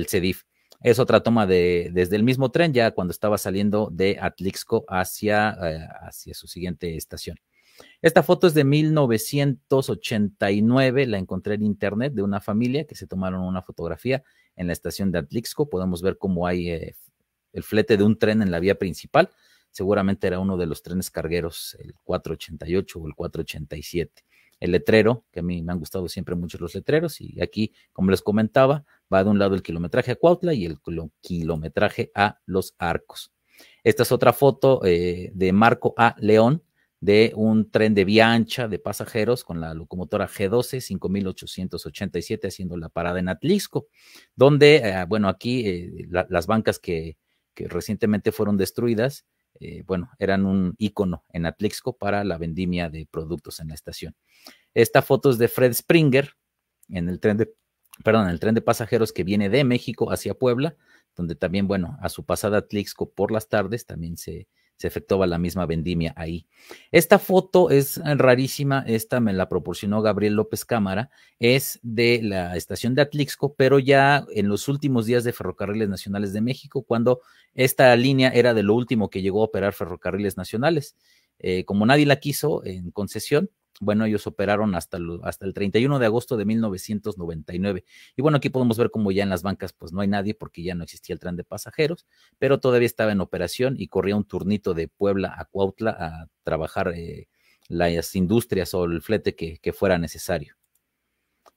CEDIF. Es otra toma desde el mismo tren, ya cuando estaba saliendo de Atlixco hacia su siguiente estación. Esta foto es de 1989, la encontré en internet, de una familia que se tomaron una fotografía en la estación de Atlixco. Podemos ver cómo hay el flete de un tren en la vía principal. Seguramente era uno de los trenes cargueros, el 488 o el 487. El letrero, que a mí me han gustado siempre mucho los letreros, y aquí, como les comentaba, va de un lado el kilometraje a Cuautla y el kilometraje a Los Arcos. Esta es otra foto de Marco A. León, de un tren de vía ancha de pasajeros con la locomotora G12 5887 haciendo la parada en Atlixco, donde, bueno, aquí las bancas que recientemente fueron destruidas, bueno, eran un ícono en Atlixco para la vendimia de productos en la estación. Esta foto es de Fred Springer en el tren de pasajeros que viene de México hacia Puebla, donde también, bueno, a su pasada Atlixco por las tardes también se efectuaba la misma vendimia ahí. Esta foto es rarísima, esta me la proporcionó Gabriel López Cámara, es de la estación de Atlixco, pero ya en los últimos días de Ferrocarriles Nacionales de México, cuando esta línea era de lo último que llegó a operar Ferrocarriles Nacionales. Como nadie la quiso en concesión, bueno, ellos operaron hasta el 31 de agosto de 1999. Y bueno, aquí podemos ver cómo ya en las bancas pues no hay nadie porque ya no existía el tren de pasajeros, pero todavía estaba en operación y corría un turnito de Puebla a Cuautla a trabajar las industrias o el flete que fuera necesario.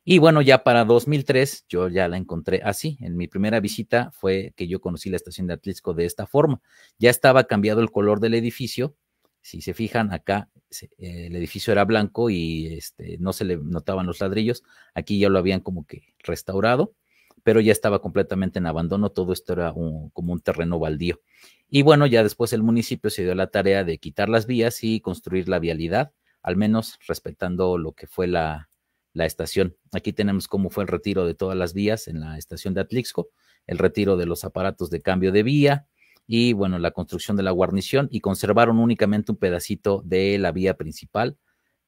Y bueno, ya para 2003 yo ya la encontré así. En mi primera visita fue que yo conocí la estación de Atlixco de esta forma. Ya estaba cambiado el color del edificio. Si se fijan acá, el edificio era blanco y no se le notaban los ladrillos. Aquí ya lo habían como que restaurado, pero ya estaba completamente en abandono. Todo esto era como un terreno baldío. Y bueno, ya después el municipio se dio la tarea de quitar las vías y construir la vialidad, al menos respetando lo que fue la estación. Aquí tenemos cómo fue el retiro de todas las vías en la estación de Atlixco, el retiro de los aparatos de cambio de vía y, bueno, la construcción de la guarnición, y conservaron únicamente un pedacito de la vía principal,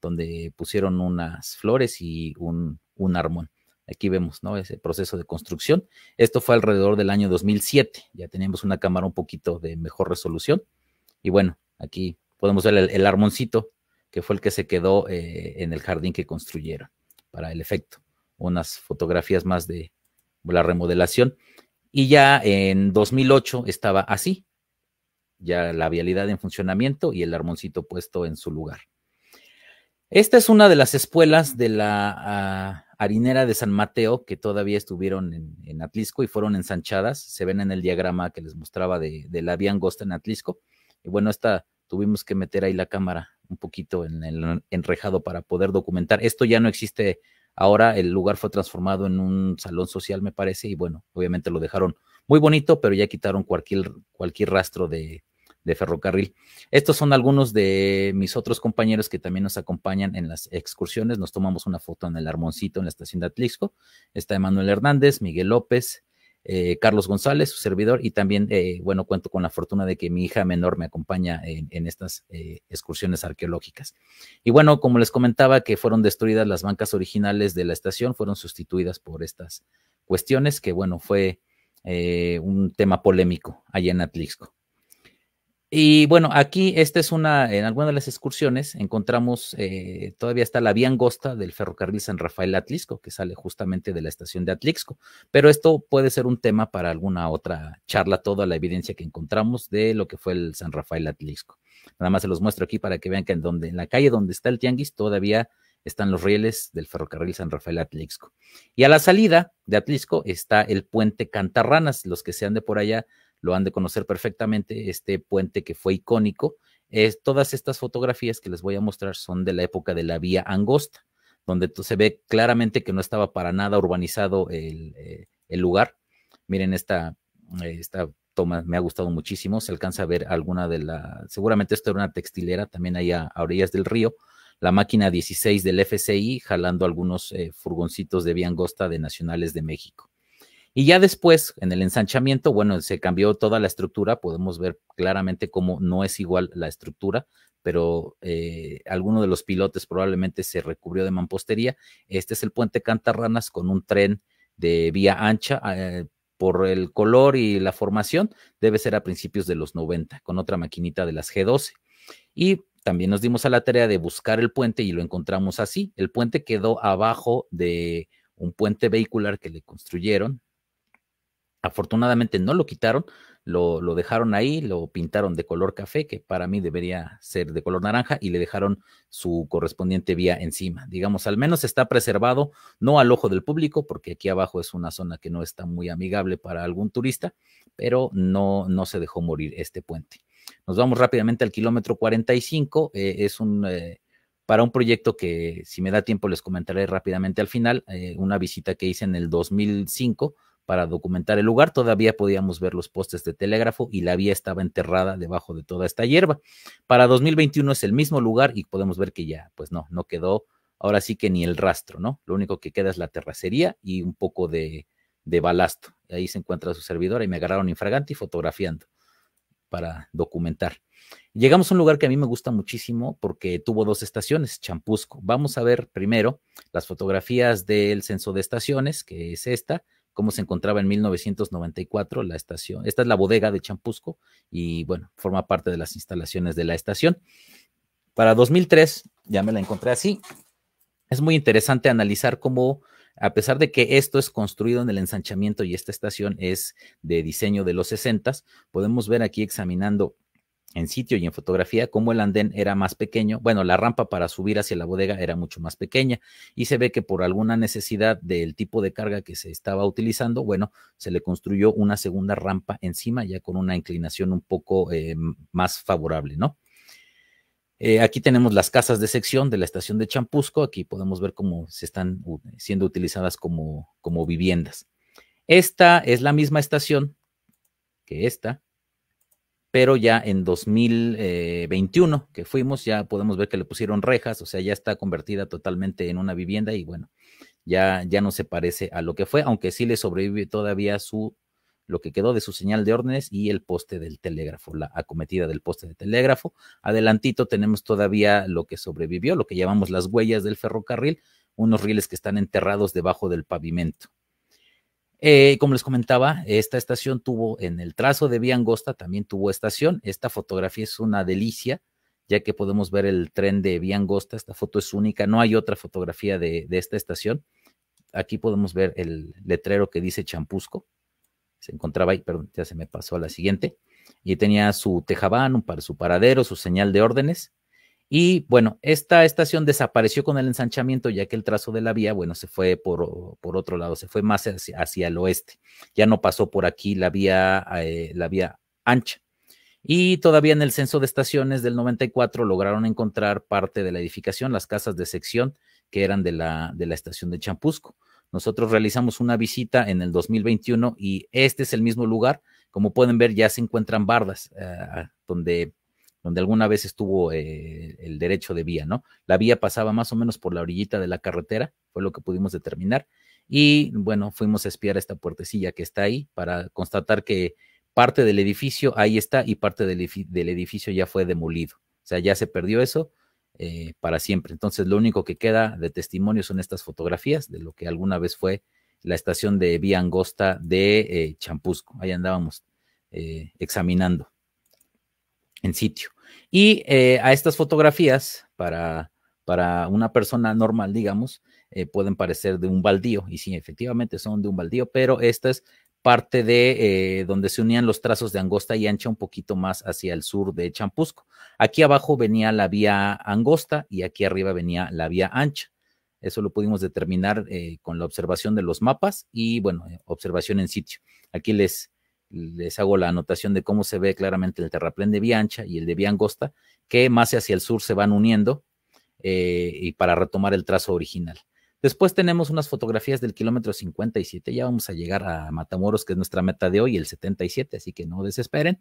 donde pusieron unas flores y un armón. Aquí vemos, ¿no?, ese proceso de construcción. Esto fue alrededor del año 2007. Ya teníamos una cámara un poquito de mejor resolución. Y bueno, aquí podemos ver el armoncito, que fue el que se quedó en el jardín que construyeron para el efecto. Unas fotografías más de la remodelación. Y ya en 2008 estaba así, ya la vialidad en funcionamiento y el armoncito puesto en su lugar. Esta es una de las espuelas de la harinera de San Mateo que todavía estuvieron en Atlixco y fueron ensanchadas. Se ven en el diagrama que les mostraba de la vía angosta en Atlixco. Y bueno, tuvimos que meter ahí la cámara un poquito en el enrejado para poder documentar. Esto ya no existe ahora, el lugar fue transformado en un salón social, me parece, y bueno, obviamente lo dejaron muy bonito, pero ya quitaron cualquier rastro de ferrocarril. Estos son algunos de mis otros compañeros que también nos acompañan en las excursiones. Nos tomamos una foto en el armoncito en la estación de Atlixco. Está Emanuel Hernández, Miguel López, Carlos González, su servidor, y también, bueno, cuento con la fortuna de que mi hija menor me acompaña en estas excursiones arqueológicas. Y bueno, como les comentaba, que fueron destruidas las bancas originales de la estación, fueron sustituidas por estas cuestiones, que bueno, fue un tema polémico allá en Atlixco. Y bueno, aquí en alguna de las excursiones encontramos, todavía está la vía angosta del ferrocarril San Rafael Atlixco, que sale justamente de la estación de Atlixco, pero esto puede ser un tema para alguna otra charla, toda la evidencia que encontramos de lo que fue el San Rafael Atlixco. Nada más se los muestro aquí para que vean que en la calle donde está el tianguis todavía están los rieles del ferrocarril San Rafael Atlixco. Y a la salida de Atlixco está el puente Cantarranas. Los que sean de por allá lo han de conocer perfectamente, este puente que fue icónico. Todas estas fotografías que les voy a mostrar son de la época de la vía angosta, donde se ve claramente que no estaba para nada urbanizado el lugar. Miren esta toma, me ha gustado muchísimo. Se alcanza a ver seguramente esto era una textilera, también ahí a orillas del río, la máquina 16 del FCI jalando algunos furgoncitos de vía angosta de Nacionales de México. Y ya después, en el ensanchamiento, bueno, se cambió toda la estructura. Podemos ver claramente cómo no es igual la estructura, pero alguno de los pilotes probablemente se recubrió de mampostería. Este es el puente Cantarranas con un tren de vía ancha. Por el color y la formación, debe ser a principios de los 90, con otra maquinita de las G12. Y también nos dimos a la tarea de buscar el puente y lo encontramos así. El puente quedó abajo de un puente vehicular que le construyeron. Afortunadamente no lo quitaron, lo dejaron ahí, lo pintaron de color café, que para mí debería ser de color naranja, y le dejaron su correspondiente vía encima. Digamos, al menos está preservado, no al ojo del público, porque aquí abajo es una zona que no está muy amigable para algún turista, pero no se dejó morir este puente. Nos vamos rápidamente al kilómetro 45, para un proyecto que, si me da tiempo, les comentaré rápidamente al final, una visita que hice en el 2005, para documentar el lugar. Todavía podíamos ver los postes de telégrafo y la vía estaba enterrada debajo de toda esta hierba. Para 2021 es el mismo lugar y podemos ver que ya, pues no quedó, ahora sí que ni el rastro, ¿no? Lo único que queda es la terracería y un poco de balasto. Ahí se encuentra su servidor y me agarraron infragante y fotografiando para documentar. Llegamos a un lugar que a mí me gusta muchísimo porque tuvo dos estaciones, Champusco. Vamos a ver primero las fotografías del censo de estaciones, que es esta, cómo se encontraba en 1994 la estación. Esta es la bodega de Champusco y, bueno, forma parte de las instalaciones de la estación. Para 2003, ya me la encontré así. Es muy interesante analizar cómo, a pesar de que esto es construido en el ensanchamiento y esta estación es de diseño de los 60s, podemos ver aquí examinando en sitio y en fotografía cómo el andén era más pequeño. Bueno, la rampa para subir hacia la bodega era mucho más pequeña y se ve que por alguna necesidad del tipo de carga que se estaba utilizando, bueno, se le construyó una segunda rampa encima ya con una inclinación un poco más favorable, ¿no? Aquí tenemos las casas de sección de la estación de Champusco. Aquí podemos ver cómo se están siendo utilizadas como viviendas. Esta es la misma estación que esta, pero ya en 2021 que fuimos, ya podemos ver que le pusieron rejas, o sea, ya está convertida totalmente en una vivienda y bueno, ya no se parece a lo que fue, aunque sí le sobrevive todavía lo que quedó de su señal de órdenes y el poste del telégrafo, la acometida del poste de telégrafo. Adelantito tenemos todavía lo que sobrevivió, lo que llamamos las huellas del ferrocarril, unos rieles que están enterrados debajo del pavimento. Como les comentaba, esta estación tuvo en el trazo de vía angosta, también tuvo estación. Esta fotografía es una delicia, ya que podemos ver el tren de vía angosta. Esta foto es única, no hay otra fotografía de esta estación. Aquí podemos ver el letrero que dice Champusco. Se encontraba ahí, perdón, ya se me pasó a la siguiente. Y tenía su tejabán, su paradero, su señal de órdenes. Y bueno, esta estación desapareció con el ensanchamiento, ya que el trazo de la vía, bueno, se fue por otro lado, se fue más hacia el oeste. Ya no pasó por aquí la vía ancha. Y todavía en el censo de estaciones del 94 lograron encontrar parte de la edificación, las casas de sección que eran de la estación de Champusco. Nosotros realizamos una visita en el 2021 y este es el mismo lugar. Como pueden ver, ya se encuentran bardas donde alguna vez estuvo el derecho de vía, ¿no? La vía pasaba más o menos por la orillita de la carretera, fue lo que pudimos determinar. Y bueno, fuimos a espiar esta puertecilla que está ahí para constatar que parte del edificio ahí está y parte del edificio ya fue demolido. O sea, ya se perdió eso para siempre. Entonces, lo único que queda de testimonio son estas fotografías de lo que alguna vez fue la estación de vía angosta de Champusco. Ahí andábamos examinando en sitio. Y a estas fotografías, para una persona normal, digamos, pueden parecer de un baldío, y sí, efectivamente son de un baldío, pero esta es parte de donde se unían los trazos de angosta y ancha un poquito más hacia el sur de Champusco. Aquí abajo venía la vía angosta y aquí arriba venía la vía ancha. Eso lo pudimos determinar con la observación de los mapas y, bueno, observación en sitio. Aquí les hago la anotación de cómo se ve claramente el terraplén de vía ancha y el de vía angosta, que más hacia el sur se van uniendo y para retomar el trazo original. Después tenemos unas fotografías del kilómetro 57, ya vamos a llegar a Matamoros, que es nuestra meta de hoy, el 77, así que no desesperen.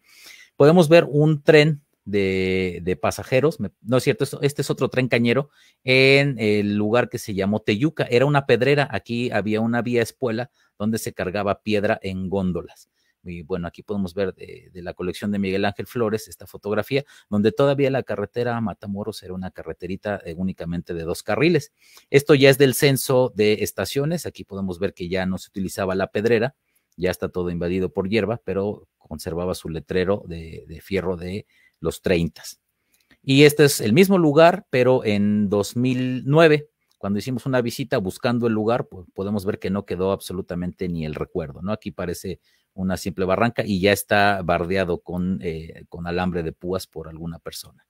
Podemos ver un tren de pasajeros, no es cierto, este es otro tren cañero, en el lugar que se llamó Teyuca, era una pedrera, aquí había una vía espuela donde se cargaba piedra en góndolas. Y bueno, aquí podemos ver de la colección de Miguel Ángel Flores esta fotografía, donde todavía la carretera a Matamoros era una carreterita únicamente de 2 carriles. Esto ya es del censo de estaciones, aquí podemos ver que ya no se utilizaba la pedrera, ya está todo invadido por hierba, pero conservaba su letrero de fierro de los 30. Y este es el mismo lugar, pero en 2009, cuando hicimos una visita buscando el lugar, pues podemos ver que no quedó absolutamente ni el recuerdo, ¿no? Aquí parece una simple barranca y ya está bardeado con alambre de púas por alguna persona.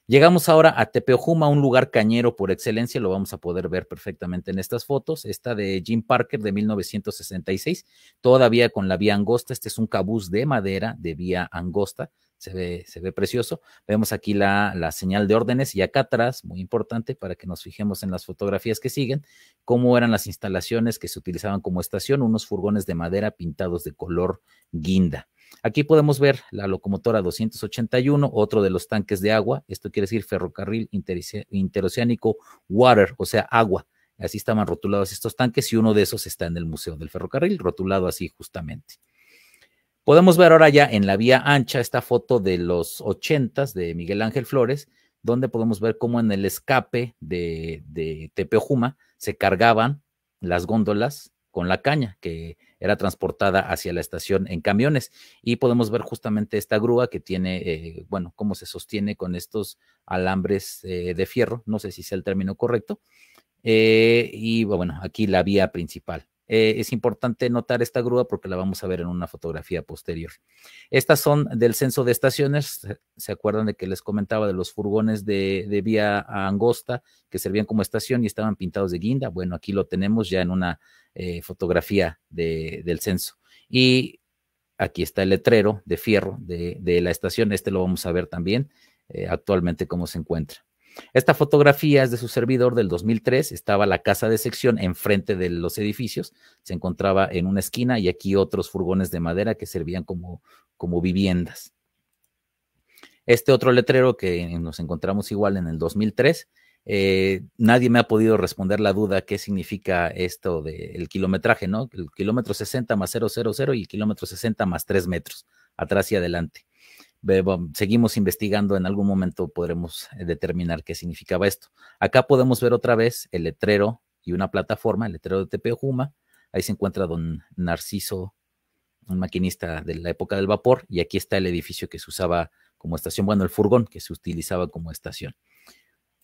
Llegamos ahora a Tepeojuma, un lugar cañero por excelencia, lo vamos a poder ver perfectamente en estas fotos. Esta de Jim Parker de 1966, todavía con la vía angosta. Este es un cabús de madera de vía angosta, se ve precioso. Vemos aquí la señal de órdenes y acá atrás, muy importante para que nos fijemos en las fotografías que siguen, cómo eran las instalaciones que se utilizaban como estación, unos furgones de madera pintados de color guinda. Aquí podemos ver la locomotora 281, otro de los tanques de agua, esto quiere decir ferrocarril interoceánico water, o sea, agua. Así estaban rotulados estos tanques y uno de esos está en el Museo del Ferrocarril, rotulado así justamente. Podemos ver ahora ya en la vía ancha esta foto de los 80s de Miguel Ángel Flores, donde podemos ver cómo en el escape de Tepeojuma se cargaban las góndolas con la caña que era transportada hacia la estación en camiones. Y podemos ver justamente esta grúa que tiene, bueno, cómo se sostiene con estos alambres de fierro, no sé si sea el término correcto. Y bueno, aquí la vía principal. es importante notar esta grúa porque la vamos a ver en una fotografía posterior. Estas son del censo de estaciones. ¿Se acuerdan de que les comentaba de los furgones de vía angosta que servían como estación y estaban pintados de guinda? Bueno, aquí lo tenemos ya en una fotografía del censo. Y aquí está el letrero de fierro de la estación. Este lo vamos a ver también actualmente cómo se encuentra. Esta fotografía es de su servidor del 2003, estaba la casa de sección enfrente de los edificios, se encontraba en una esquina y aquí otros furgones de madera que servían como viviendas. Este otro letrero que nos encontramos igual en el 2003, nadie me ha podido responder la duda qué significa esto del kilometraje, ¿no? El kilómetro 60 más 000 y el kilómetro 60 más 3 metros, atrás y adelante. Seguimos investigando, en algún momento podremos determinar qué significaba esto. Acá podemos ver otra vez el letrero y una plataforma, el letrero de Tepeojuma. Ahí se encuentra don Narciso, un maquinista de la época del vapor, y aquí está el edificio que se usaba como estación, bueno, el furgón que se utilizaba como estación.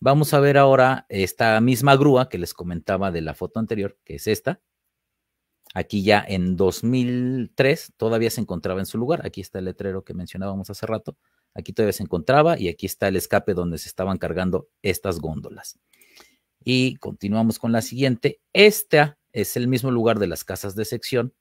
Vamos a ver ahora esta misma grúa que les comentaba de la foto anterior, que es esta. Aquí ya en 2003 todavía se encontraba en su lugar. Aquí está el letrero que mencionábamos hace rato. Aquí todavía se encontraba y aquí está el escape donde se estaban cargando estas góndolas. Y continuamos con la siguiente. Este es el mismo lugar de las casas de sección.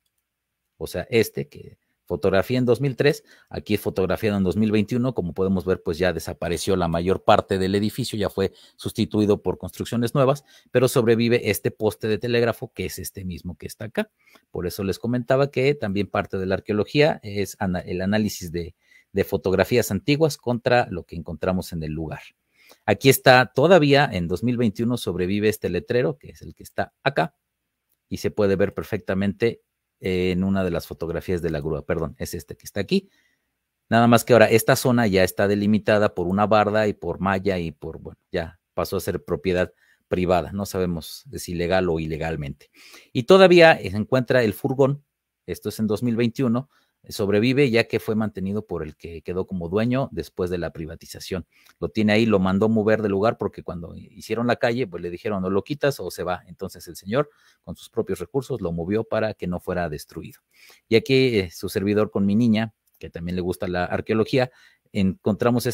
O sea, que fotografía en 2003, aquí es fotografiado en 2021, como podemos ver, pues ya desapareció la mayor parte del edificio, ya fue sustituido por construcciones nuevas, pero sobrevive este poste de telégrafo, que es este mismo que está acá. Por eso les comentaba que también parte de la arqueología es el análisis de fotografías antiguas contra lo que encontramos en el lugar. Aquí está todavía, en 2021 sobrevive este letrero, que es el que está acá, y se puede ver perfectamente en una de las fotografías de la grúa, perdón, es este que está aquí. Nada más que ahora esta zona ya está delimitada por una barda y por malla y bueno, ya pasó a ser propiedad privada, no sabemos si legal o ilegalmente. Y todavía se encuentra el furgón, esto es en 2021, sobrevive ya que fue mantenido por el que quedó como dueño después de la privatización. Lo tiene ahí, lo mandó mover del lugar porque cuando hicieron la calle, pues le dijeron no lo quitas o se va. Entonces el señor con sus propios recursos lo movió para que no fuera destruido. Y aquí su servidor con mi niña, que también le gusta la arqueología, encontramos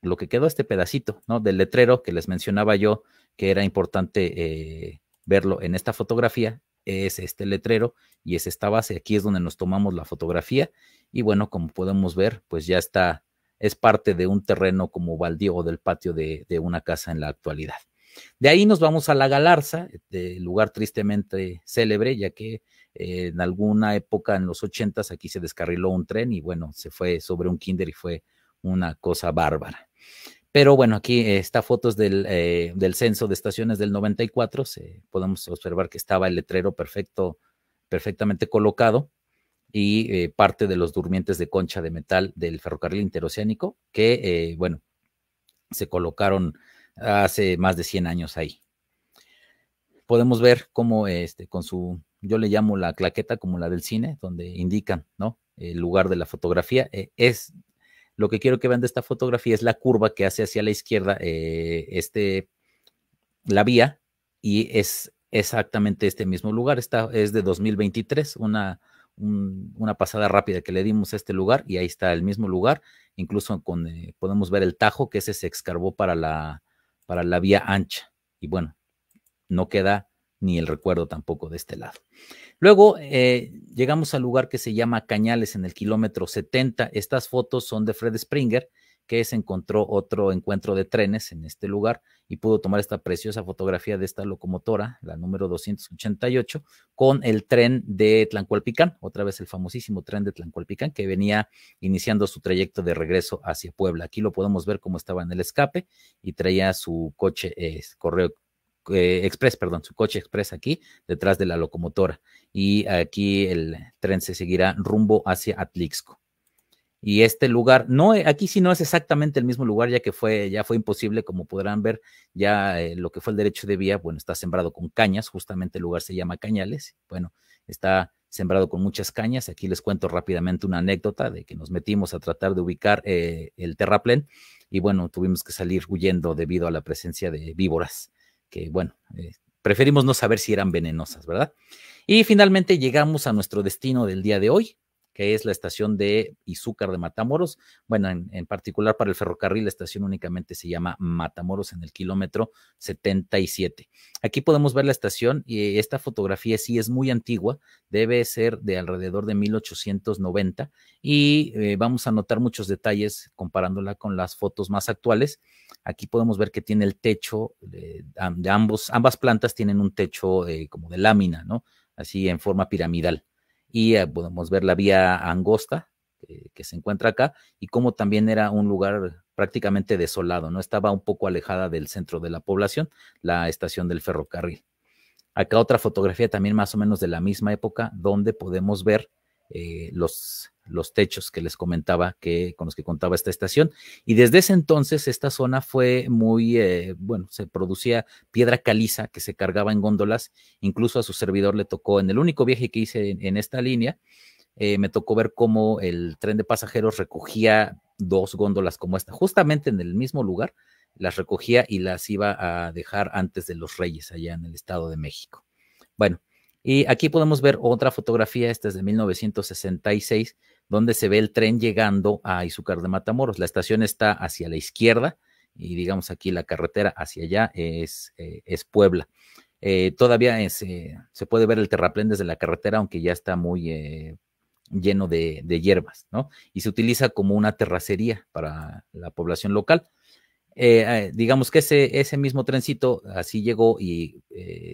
lo que quedó este pedacito, ¿no? Del letrero que les mencionaba yo, que era importante verlo en esta fotografía. Es este letrero y es esta base. Aquí es donde nos tomamos la fotografía y bueno, como podemos ver, pues ya está, es parte de un terreno como baldío o del patio de una casa en la actualidad. De ahí nos vamos a La Galarza, lugar tristemente célebre, ya que en alguna época en los 80s aquí se descarriló un tren y bueno, se fue sobre un kinder y fue una cosa bárbara. Pero bueno, aquí está fotos del censo de estaciones del 94, podemos observar que estaba el letrero perfectamente colocado y parte de los durmientes de concha de metal del ferrocarril interoceánico que, bueno, se colocaron hace más de 100 años ahí. Podemos ver cómo con yo le llamo la claqueta como la del cine, donde indican, ¿no?, el lugar de la fotografía. Lo que quiero que vean de esta fotografía es la curva que hace hacia la izquierda la vía y es exactamente este mismo lugar. Esta es de 2023, una pasada rápida que le dimos a este lugar y ahí está el mismo lugar, incluso podemos ver el tajo que ese se excavó para la vía ancha y bueno, no queda ni el recuerdo tampoco de este lado. Luego llegamos al lugar que se llama Cañales en el kilómetro 70. Estas fotos son de Fred Springer, que se encontró otro encuentro de trenes en este lugar y pudo tomar esta preciosa fotografía de esta locomotora, la número 288, con el tren de Tlancualpicán, otra vez el famosísimo tren de Tlancualpicán, que venía iniciando su trayecto de regreso hacia Puebla. Aquí lo podemos ver cómo estaba en el escape y traía su coche su coche express aquí detrás de la locomotora y aquí el tren se seguirá rumbo hacia Atlixco. Y este lugar, aquí sí no es exactamente el mismo lugar, ya que ya fue imposible, como podrán ver, ya lo que fue el derecho de vía, bueno, está sembrado con cañas, justamente el lugar se llama Cañales, bueno, está sembrado con muchas cañas. Aquí les cuento rápidamente una anécdota de que nos metimos a tratar de ubicar el terraplén y bueno, tuvimos que salir huyendo debido a la presencia de víboras que bueno, preferimos no saber si eran venenosas, ¿verdad? Y finalmente llegamos a nuestro destino del día de hoy, que es la estación de Izúcar de Matamoros. Bueno, en particular para el ferrocarril, la estación únicamente se llama Matamoros en el kilómetro 77. Aquí podemos ver la estación y esta fotografía sí es muy antigua, debe ser de alrededor de 1890 y vamos a notar muchos detalles comparándola con las fotos más actuales. Aquí podemos ver que tiene el techo de ambas plantas tienen un techo como de lámina, ¿no? Así en forma piramidal. Y podemos ver la vía angosta que se encuentra acá y cómo también era un lugar prácticamente desolado, ¿no? Estaba un poco alejada del centro de la población, la estación del ferrocarril. Acá otra fotografía también más o menos de la misma época, donde podemos ver los techos que les comentaba, con los que contaba esta estación. Y desde ese entonces esta zona fue muy, bueno, se producía piedra caliza que se cargaba en góndolas. Incluso a su servidor le tocó, en el único viaje que hice en esta línea, me tocó ver cómo el tren de pasajeros recogía 2 góndolas como esta, justamente en el mismo lugar, las recogía y las iba a dejar antes de los Reyes, allá en el Estado de México. Bueno, y aquí podemos ver otra fotografía, esta es de 1966, donde se ve el tren llegando a Izúcar de Matamoros. La estación está hacia la izquierda y digamos aquí la carretera hacia allá es Puebla. Todavía se puede ver el terraplén desde la carretera, aunque ya está muy lleno de hierbas, ¿no? Y se utiliza como una terracería para la población local. Digamos que ese mismo trencito así llegó y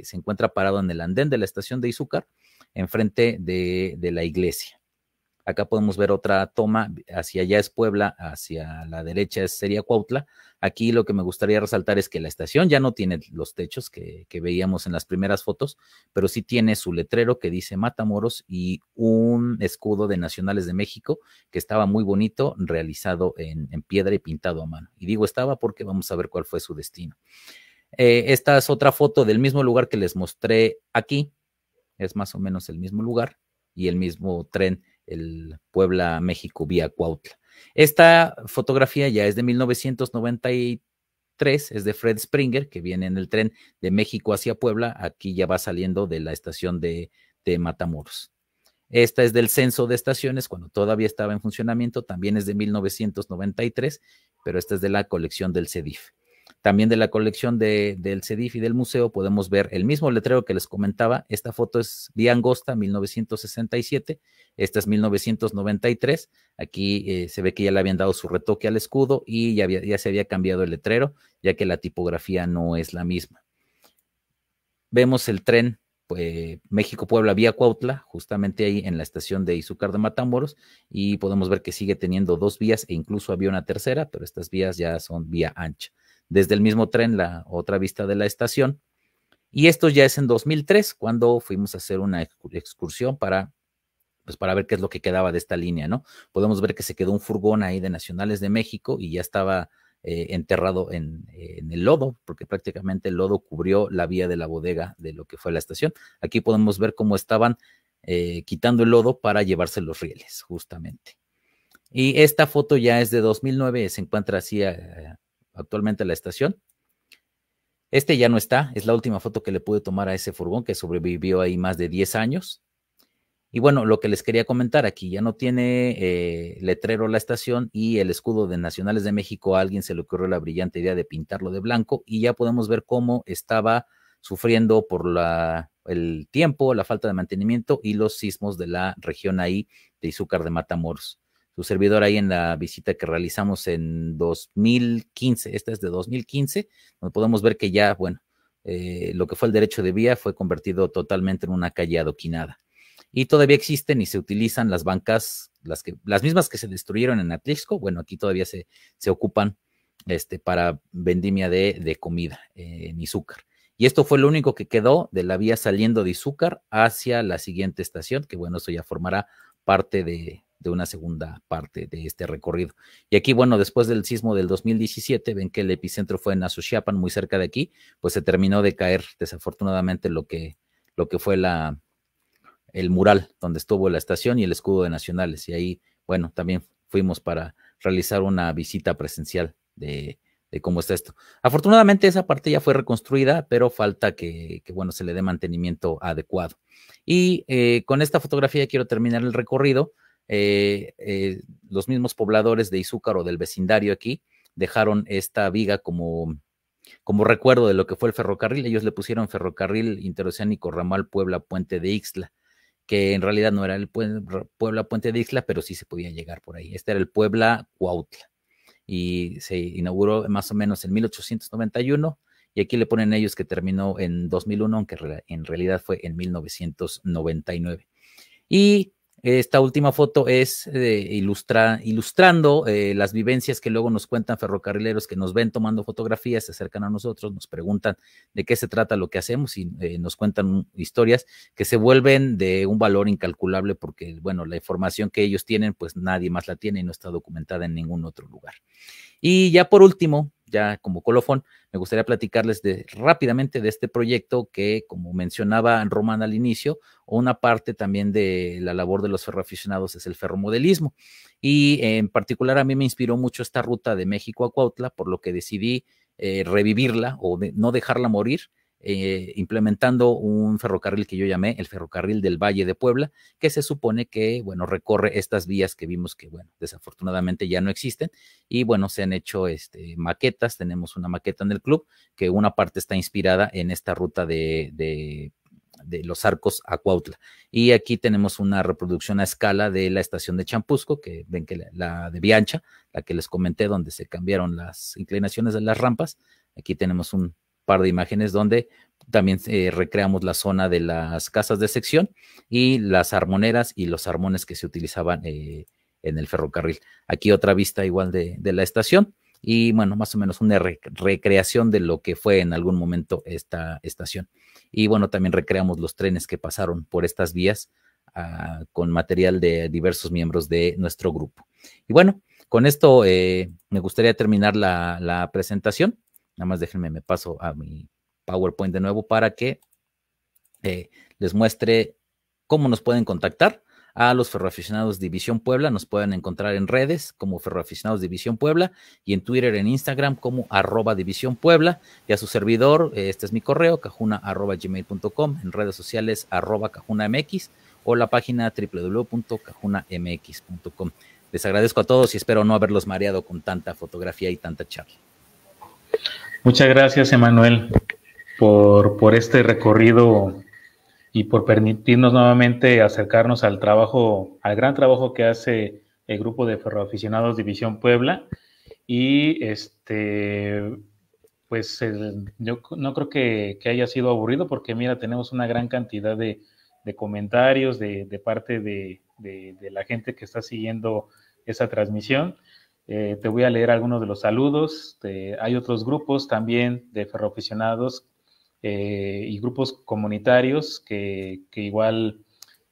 se encuentra parado en el andén de la estación de Izúcar, enfrente de la iglesia. Acá podemos ver otra toma, hacia allá es Puebla, hacia la derecha sería Cuautla. Aquí lo que me gustaría resaltar es que la estación ya no tiene los techos que veíamos en las primeras fotos, pero sí tiene su letrero que dice Matamoros y un escudo de Nacionales de México que estaba muy bonito, realizado en piedra y pintado a mano. Y digo estaba porque vamos a ver cuál fue su destino. Esta es otra foto del mismo lugar que les mostré aquí, es más o menos el mismo lugar y el mismo tren, el Puebla-México vía Cuautla. Esta fotografía ya es de 1993, es de Fred Springer, que viene en el tren de México hacia Puebla, aquí ya va saliendo de la estación de Matamoros. Esta es del censo de estaciones, cuando todavía estaba en funcionamiento, también es de 1993, pero esta es de la colección del CEDIF. También de la colección del CEDIF y del museo podemos ver el mismo letrero que les comentaba. Esta foto es vía angosta, 1967. Esta es 1993. Aquí se ve que ya le habían dado su retoque al escudo y ya se había cambiado el letrero, ya que la tipografía no es la misma. Vemos el tren pues, México-Puebla vía Cuautla, justamente ahí en la estación de Izúcar de Matamoros, y podemos ver que sigue teniendo 2 vías e incluso había una tercera, pero estas vías ya son vía ancha. Desde el mismo tren, la otra vista de la estación. Y esto ya es en 2003, cuando fuimos a hacer una excursión para ver qué es lo que quedaba de esta línea, ¿no? Podemos ver que se quedó un furgón ahí de Nacionales de México y ya estaba enterrado en el lodo, porque prácticamente el lodo cubrió la vía de la bodega de lo que fue la estación. Aquí podemos ver cómo estaban quitando el lodo para llevarse los rieles, justamente. Y esta foto ya es de 2009, se encuentra así actualmente la estación. Este ya no está, es la última foto que le pude tomar a ese furgón que sobrevivió ahí más de 10 años. Y bueno, lo que les quería comentar, aquí ya no tiene letrero la estación y el escudo de Nacionales de México, a alguien se le ocurrió la brillante idea de pintarlo de blanco y ya podemos ver cómo estaba sufriendo por el tiempo, la falta de mantenimiento y los sismos de la región ahí de Izúcar de Matamoros. Su servidor ahí en la visita que realizamos en 2015, esta es de 2015, donde podemos ver que ya, bueno, lo que fue el derecho de vía fue convertido totalmente en una calle adoquinada. Y todavía existen y se utilizan las bancas, las mismas que se destruyeron en Atlixco, bueno, aquí todavía se ocupan para vendimia de comida en Izúcar. Y esto fue lo único que quedó de la vía saliendo de Izúcar hacia la siguiente estación, que bueno, eso ya formará parte de una segunda parte de este recorrido. Y aquí, bueno, después del sismo del 2017, ven que el epicentro fue en Azoxiapan, muy cerca de aquí, pues se terminó de caer desafortunadamente lo que fue el mural donde estuvo la estación y el escudo de Nacionales. Y ahí, bueno, también fuimos para realizar una visita presencial de cómo está esto. Afortunadamente esa parte ya fue reconstruida, pero falta que bueno, se le dé mantenimiento adecuado. Y con esta fotografía quiero terminar el recorrido. Los mismos pobladores de Izúcar del vecindario aquí dejaron esta viga como recuerdo de lo que fue el ferrocarril. Ellos le pusieron Ferrocarril Interoceánico Ramal Puebla Puente de Ixtla, que en realidad no era el Puebla Puente de Ixtla, pero sí se podía llegar por ahí. Este era el Puebla Cuautla y se inauguró más o menos en 1891 y aquí le ponen ellos que terminó en 2001, aunque en realidad fue en 1999. Y esta última foto es ilustrando las vivencias que luego nos cuentan ferrocarrileros que nos ven tomando fotografías, se acercan a nosotros, nos preguntan de qué se trata lo que hacemos y nos cuentan historias que se vuelven de un valor incalculable porque, bueno, la información que ellos tienen, pues nadie más la tiene y no está documentada en ningún otro lugar. Y ya por último, ya como colofón, me gustaría platicarles rápidamente de este proyecto que, como mencionaba Román al inicio, una parte también de la labor de los ferroaficionados es el ferromodelismo. Y en particular a mí me inspiró mucho esta ruta de México a Cuautla, por lo que decidí revivirla o no dejarla morir, implementando un ferrocarril que yo llamé el Ferrocarril del Valle de Puebla, que se supone que, bueno, recorre estas vías que vimos que, bueno, desafortunadamente ya no existen, y bueno, se han hecho maquetas. Tenemos una maqueta en el club, que una parte está inspirada en esta ruta de Los Arcos a Cuautla. Y aquí tenemos una reproducción a escala de la estación de Champusco, que ven que la de Biancha, la que les comenté, donde se cambiaron las inclinaciones de las rampas. Aquí tenemos un par de imágenes donde también recreamos la zona de las casas de sección y las armoneras y los armones que se utilizaban en el ferrocarril. Aquí otra vista igual de la estación y bueno, más o menos una recreación de lo que fue en algún momento esta estación. Y bueno, también recreamos los trenes que pasaron por estas vías con material de diversos miembros de nuestro grupo. Y bueno, con esto me gustaría terminar la presentación. Nada más déjenme, me paso a mi PowerPoint de nuevo para que les muestre cómo nos pueden contactar. A los Ferroaficionados División Puebla nos pueden encontrar en redes como Ferroaficionados División Puebla y en Twitter, en Instagram como @División Puebla, y a su servidor, este es mi correo, cajuna@gmail.com, en redes sociales @cajunamx o la página www.cajunamx.com. Les agradezco a todos y espero no haberlos mareado con tanta fotografía y tanta charla. Muchas gracias, Emanuel, por este recorrido y por permitirnos nuevamente acercarnos al gran trabajo que hace el grupo de ferroaficionados División Puebla. Y pues yo no creo que haya sido aburrido, porque mira, tenemos una gran cantidad de comentarios de parte de la gente que está siguiendo esa transmisión. Te voy a leer algunos de los saludos. Hay otros grupos también de ferroaficionados y grupos comunitarios que igual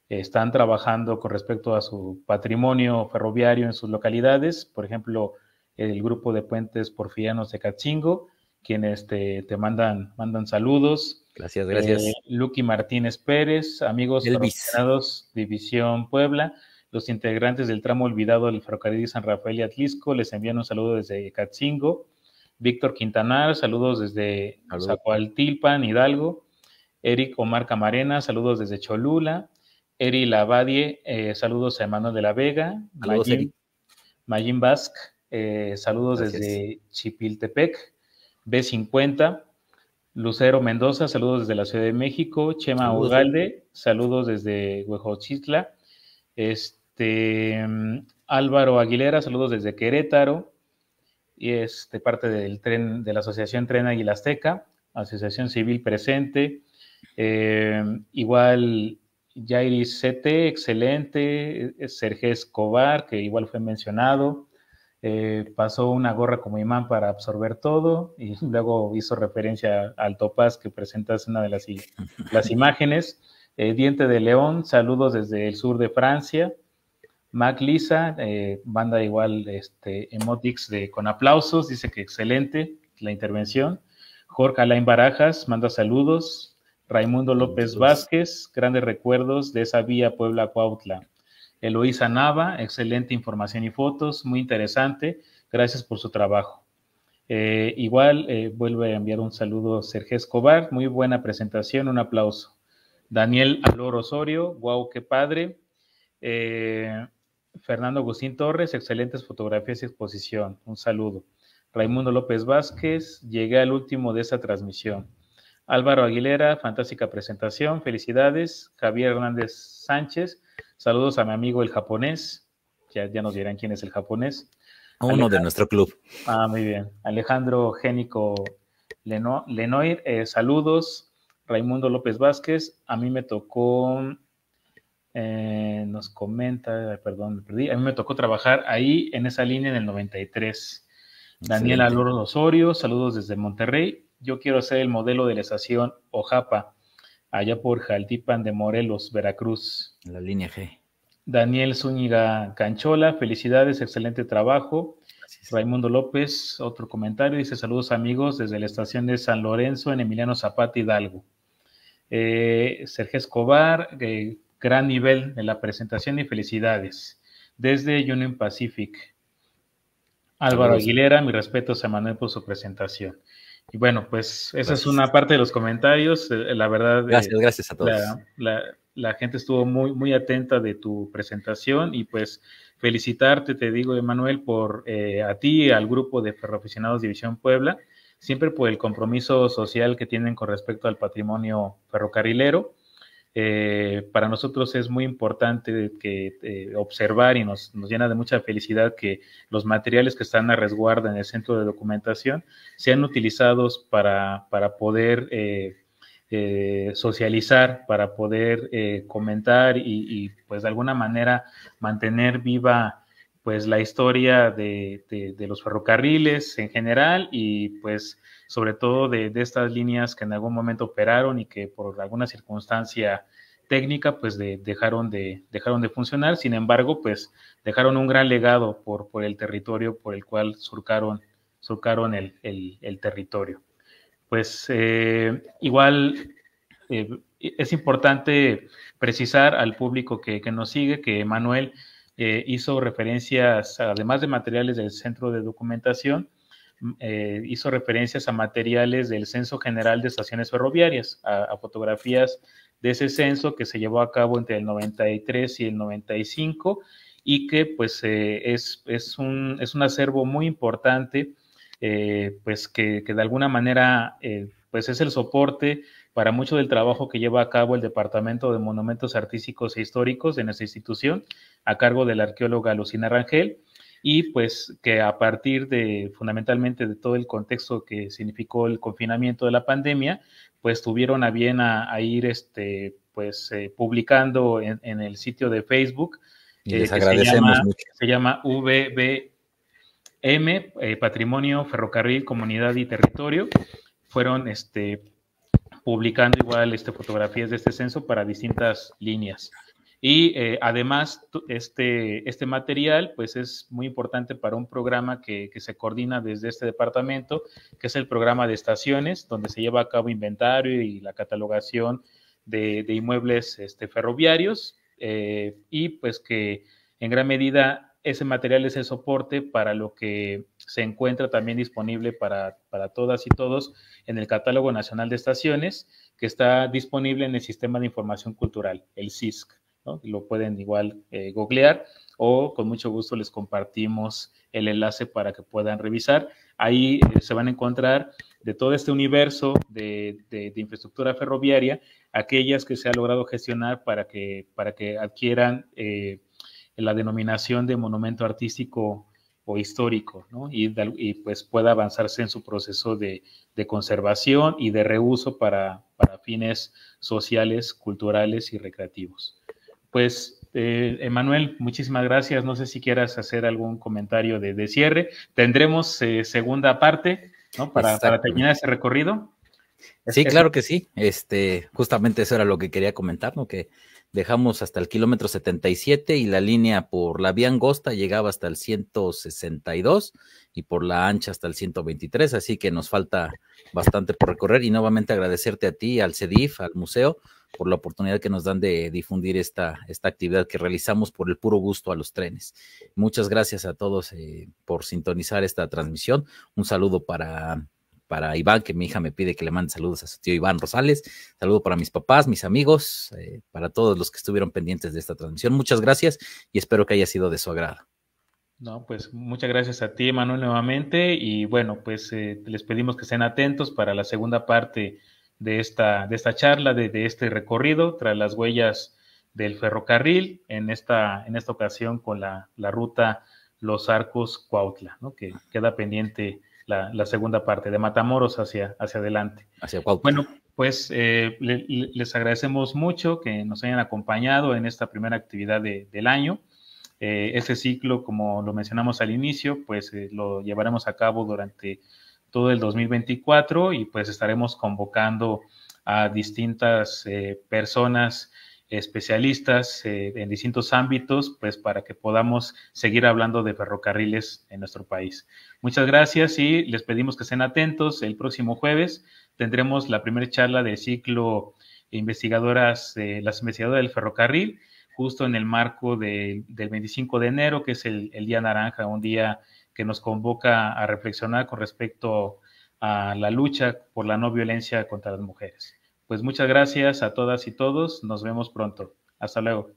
están trabajando con respecto a su patrimonio ferroviario en sus localidades. Por ejemplo, el grupo de Puentes Porfirianos de Catzingo, quienes te mandan saludos. Gracias, gracias. Luqui Martínez Pérez, amigos ferroaficionados División Puebla, los integrantes del tramo olvidado del ferrocarril de San Rafael y Atlisco, les envían un saludo desde Catzingo. Víctor Quintanar, saludos desde Zacualtilpan, Hidalgo. Eric Omar Camarena, saludos desde Cholula. Eri Lavadie, saludos a Emanuel de la Vega. Mayim Basque, saludos desde Chipiltepec. B50. Lucero Mendoza, saludos desde la Ciudad de México. Chema Ugalde, saludos desde Huejochitla. Álvaro Aguilera, saludos desde Querétaro. Y es de parte del tren, de la Asociación Tren Águila Azteca, Asociación Civil presente. Igual Jairis CT, excelente. Sergio Escobar, que igual fue mencionado. Pasó una gorra como imán para absorber todo, y luego hizo referencia al topaz que presentas en una de las imágenes. Diente de León, saludos desde el sur de Francia. Mac Lisa, manda igual emotix con aplausos, dice que excelente la intervención. Jorge Alain Barajas manda saludos. Raimundo López Vázquez, grandes recuerdos de esa vía Puebla-Cuautla. Eloísa Nava, excelente información y fotos, muy interesante, gracias por su trabajo. Igual vuelve a enviar un saludo Sergio Escobar, muy buena presentación, un aplauso. Daniel Alor Osorio, wow, qué padre. Fernando Agustín Torres, excelentes fotografías y exposición, un saludo. Raimundo López Vázquez, llegué al último de esta transmisión. Álvaro Aguilera, fantástica presentación, felicidades. Javier Hernández Sánchez, saludos a mi amigo el japonés, ya nos dirán quién es el japonés. Uno de nuestro club. Muy bien. Alejandro Génico Lenoir, saludos. Raimundo López Vázquez, a mí me tocó, nos comenta, perdón, me perdí, a mí me tocó trabajar ahí en esa línea en el 93. Daniel Aloro Osorio, saludos desde Monterrey. Yo quiero ser el modelo de la estación Ojapa, allá por Jaltipan de Morelos, Veracruz. La línea G. Daniel Zúñiga Canchola, felicidades, excelente trabajo. Gracias. Raimundo López, otro comentario, dice saludos amigos desde la estación de San Lorenzo en Emiliano Zapata, Hidalgo. Sergio Escobar, gran nivel de la presentación y felicidades. Desde Union Pacific. Álvaro Aguilera, mis respetos a Manuel por su presentación. Y bueno, pues esa es una parte de los comentarios. La verdad, gracias a todos. La gente estuvo muy atenta de tu presentación y pues felicitarte, te digo, Emanuel, por a ti, al grupo de Ferroaficionados División Puebla, siempre por el compromiso social que tienen con respecto al patrimonio ferrocarrilero. Para nosotros es muy importante observar y nos llena de mucha felicidad que los materiales que están a resguardo en el centro de documentación sean utilizados para poder socializar, para poder comentar y pues de alguna manera mantener viva pues la historia de los ferrocarriles en general y pues sobre todo de estas líneas que en algún momento operaron y que por alguna circunstancia técnica pues dejaron de funcionar. Sin embargo, pues dejaron un gran legado por el territorio por el cual surcaron el territorio. Pues igual es importante precisar al público que nos sigue que Manuel hizo referencias, además de materiales del Centro de Documentación, hizo referencias a materiales del Censo General de Estaciones Ferroviarias, a fotografías de ese censo que se llevó a cabo entre el 93 y el 95 y que pues es un acervo muy importante, pues que de alguna manera pues es el soporte para mucho del trabajo que lleva a cabo el Departamento de Monumentos Artísticos e Históricos de nuestra institución, a cargo de la arqueóloga Lucina Rangel, y pues que a partir fundamentalmente de todo el contexto que significó el confinamiento de la pandemia, pues tuvieron a bien a ir publicando en el sitio de Facebook, y les agradecemos mucho. Se llama VBM, Patrimonio, Ferrocarril, Comunidad y Territorio. Fueron publicando igual fotografías de este censo para distintas líneas. Y además, este material pues es muy importante para un programa que se coordina desde este departamento, que es el programa de estaciones, donde se lleva a cabo inventario y la catalogación de inmuebles ferroviarios, y pues que en gran medida ese material es el soporte para lo que se encuentra también disponible para todas y todos en el Catálogo Nacional de Estaciones, que está disponible en el Sistema de Información Cultural, el SISC, ¿no? Lo pueden igual googlear o con mucho gusto les compartimos el enlace para que puedan revisar. Ahí se van a encontrar de todo este universo de infraestructura ferroviaria, aquellas que se ha logrado gestionar para que adquieran la denominación de monumento artístico o histórico, ¿no? Y pues pueda avanzarse en su proceso de conservación y de reuso para fines sociales, culturales y recreativos. Pues, Emanuel, muchísimas gracias. No sé si quieras hacer algún comentario de cierre. Tendremos segunda parte, ¿no? Para terminar ese recorrido. Sí, claro que sí. Justamente eso era lo que quería comentar, ¿no? Que dejamos hasta el kilómetro 77 y la línea por la vía angosta llegaba hasta el 162 y por la ancha hasta el 123, así que nos falta bastante por recorrer y nuevamente agradecerte a ti, al CEDIF, al museo, por la oportunidad que nos dan de difundir esta actividad que realizamos por el puro gusto a los trenes. Muchas gracias a todos por sintonizar esta transmisión. Un saludo para Iván, que mi hija me pide que le mande saludos a su tío Iván Rosales. Saludo para mis papás, mis amigos, para todos los que estuvieron pendientes de esta transmisión. Muchas gracias y espero que haya sido de su agrado. No, pues muchas gracias a ti, Manuel, nuevamente. Y bueno, pues les pedimos que estén atentos para la segunda parte de esta charla, de este recorrido tras las huellas del ferrocarril, en esta ocasión con la ruta Los Arcos-Cuautla, ¿no? Que queda pendiente la segunda parte, de Matamoros hacia adelante. Hacia Cuautla. Bueno, pues les agradecemos mucho que nos hayan acompañado en esta primera actividad del año. Este ciclo, como lo mencionamos al inicio, pues lo llevaremos a cabo durante todo el 2024 y pues estaremos convocando a distintas personas especialistas en distintos ámbitos, pues para que podamos seguir hablando de ferrocarriles en nuestro país. Muchas gracias y les pedimos que estén atentos. El próximo jueves tendremos la primera charla del ciclo investigadoras, las investigadoras del ferrocarril, justo en el marco del 25 de enero, que es el Día Naranja, un día que nos convoca a reflexionar con respecto a la lucha por la no violencia contra las mujeres. Pues muchas gracias a todas y todos. Nos vemos pronto. Hasta luego.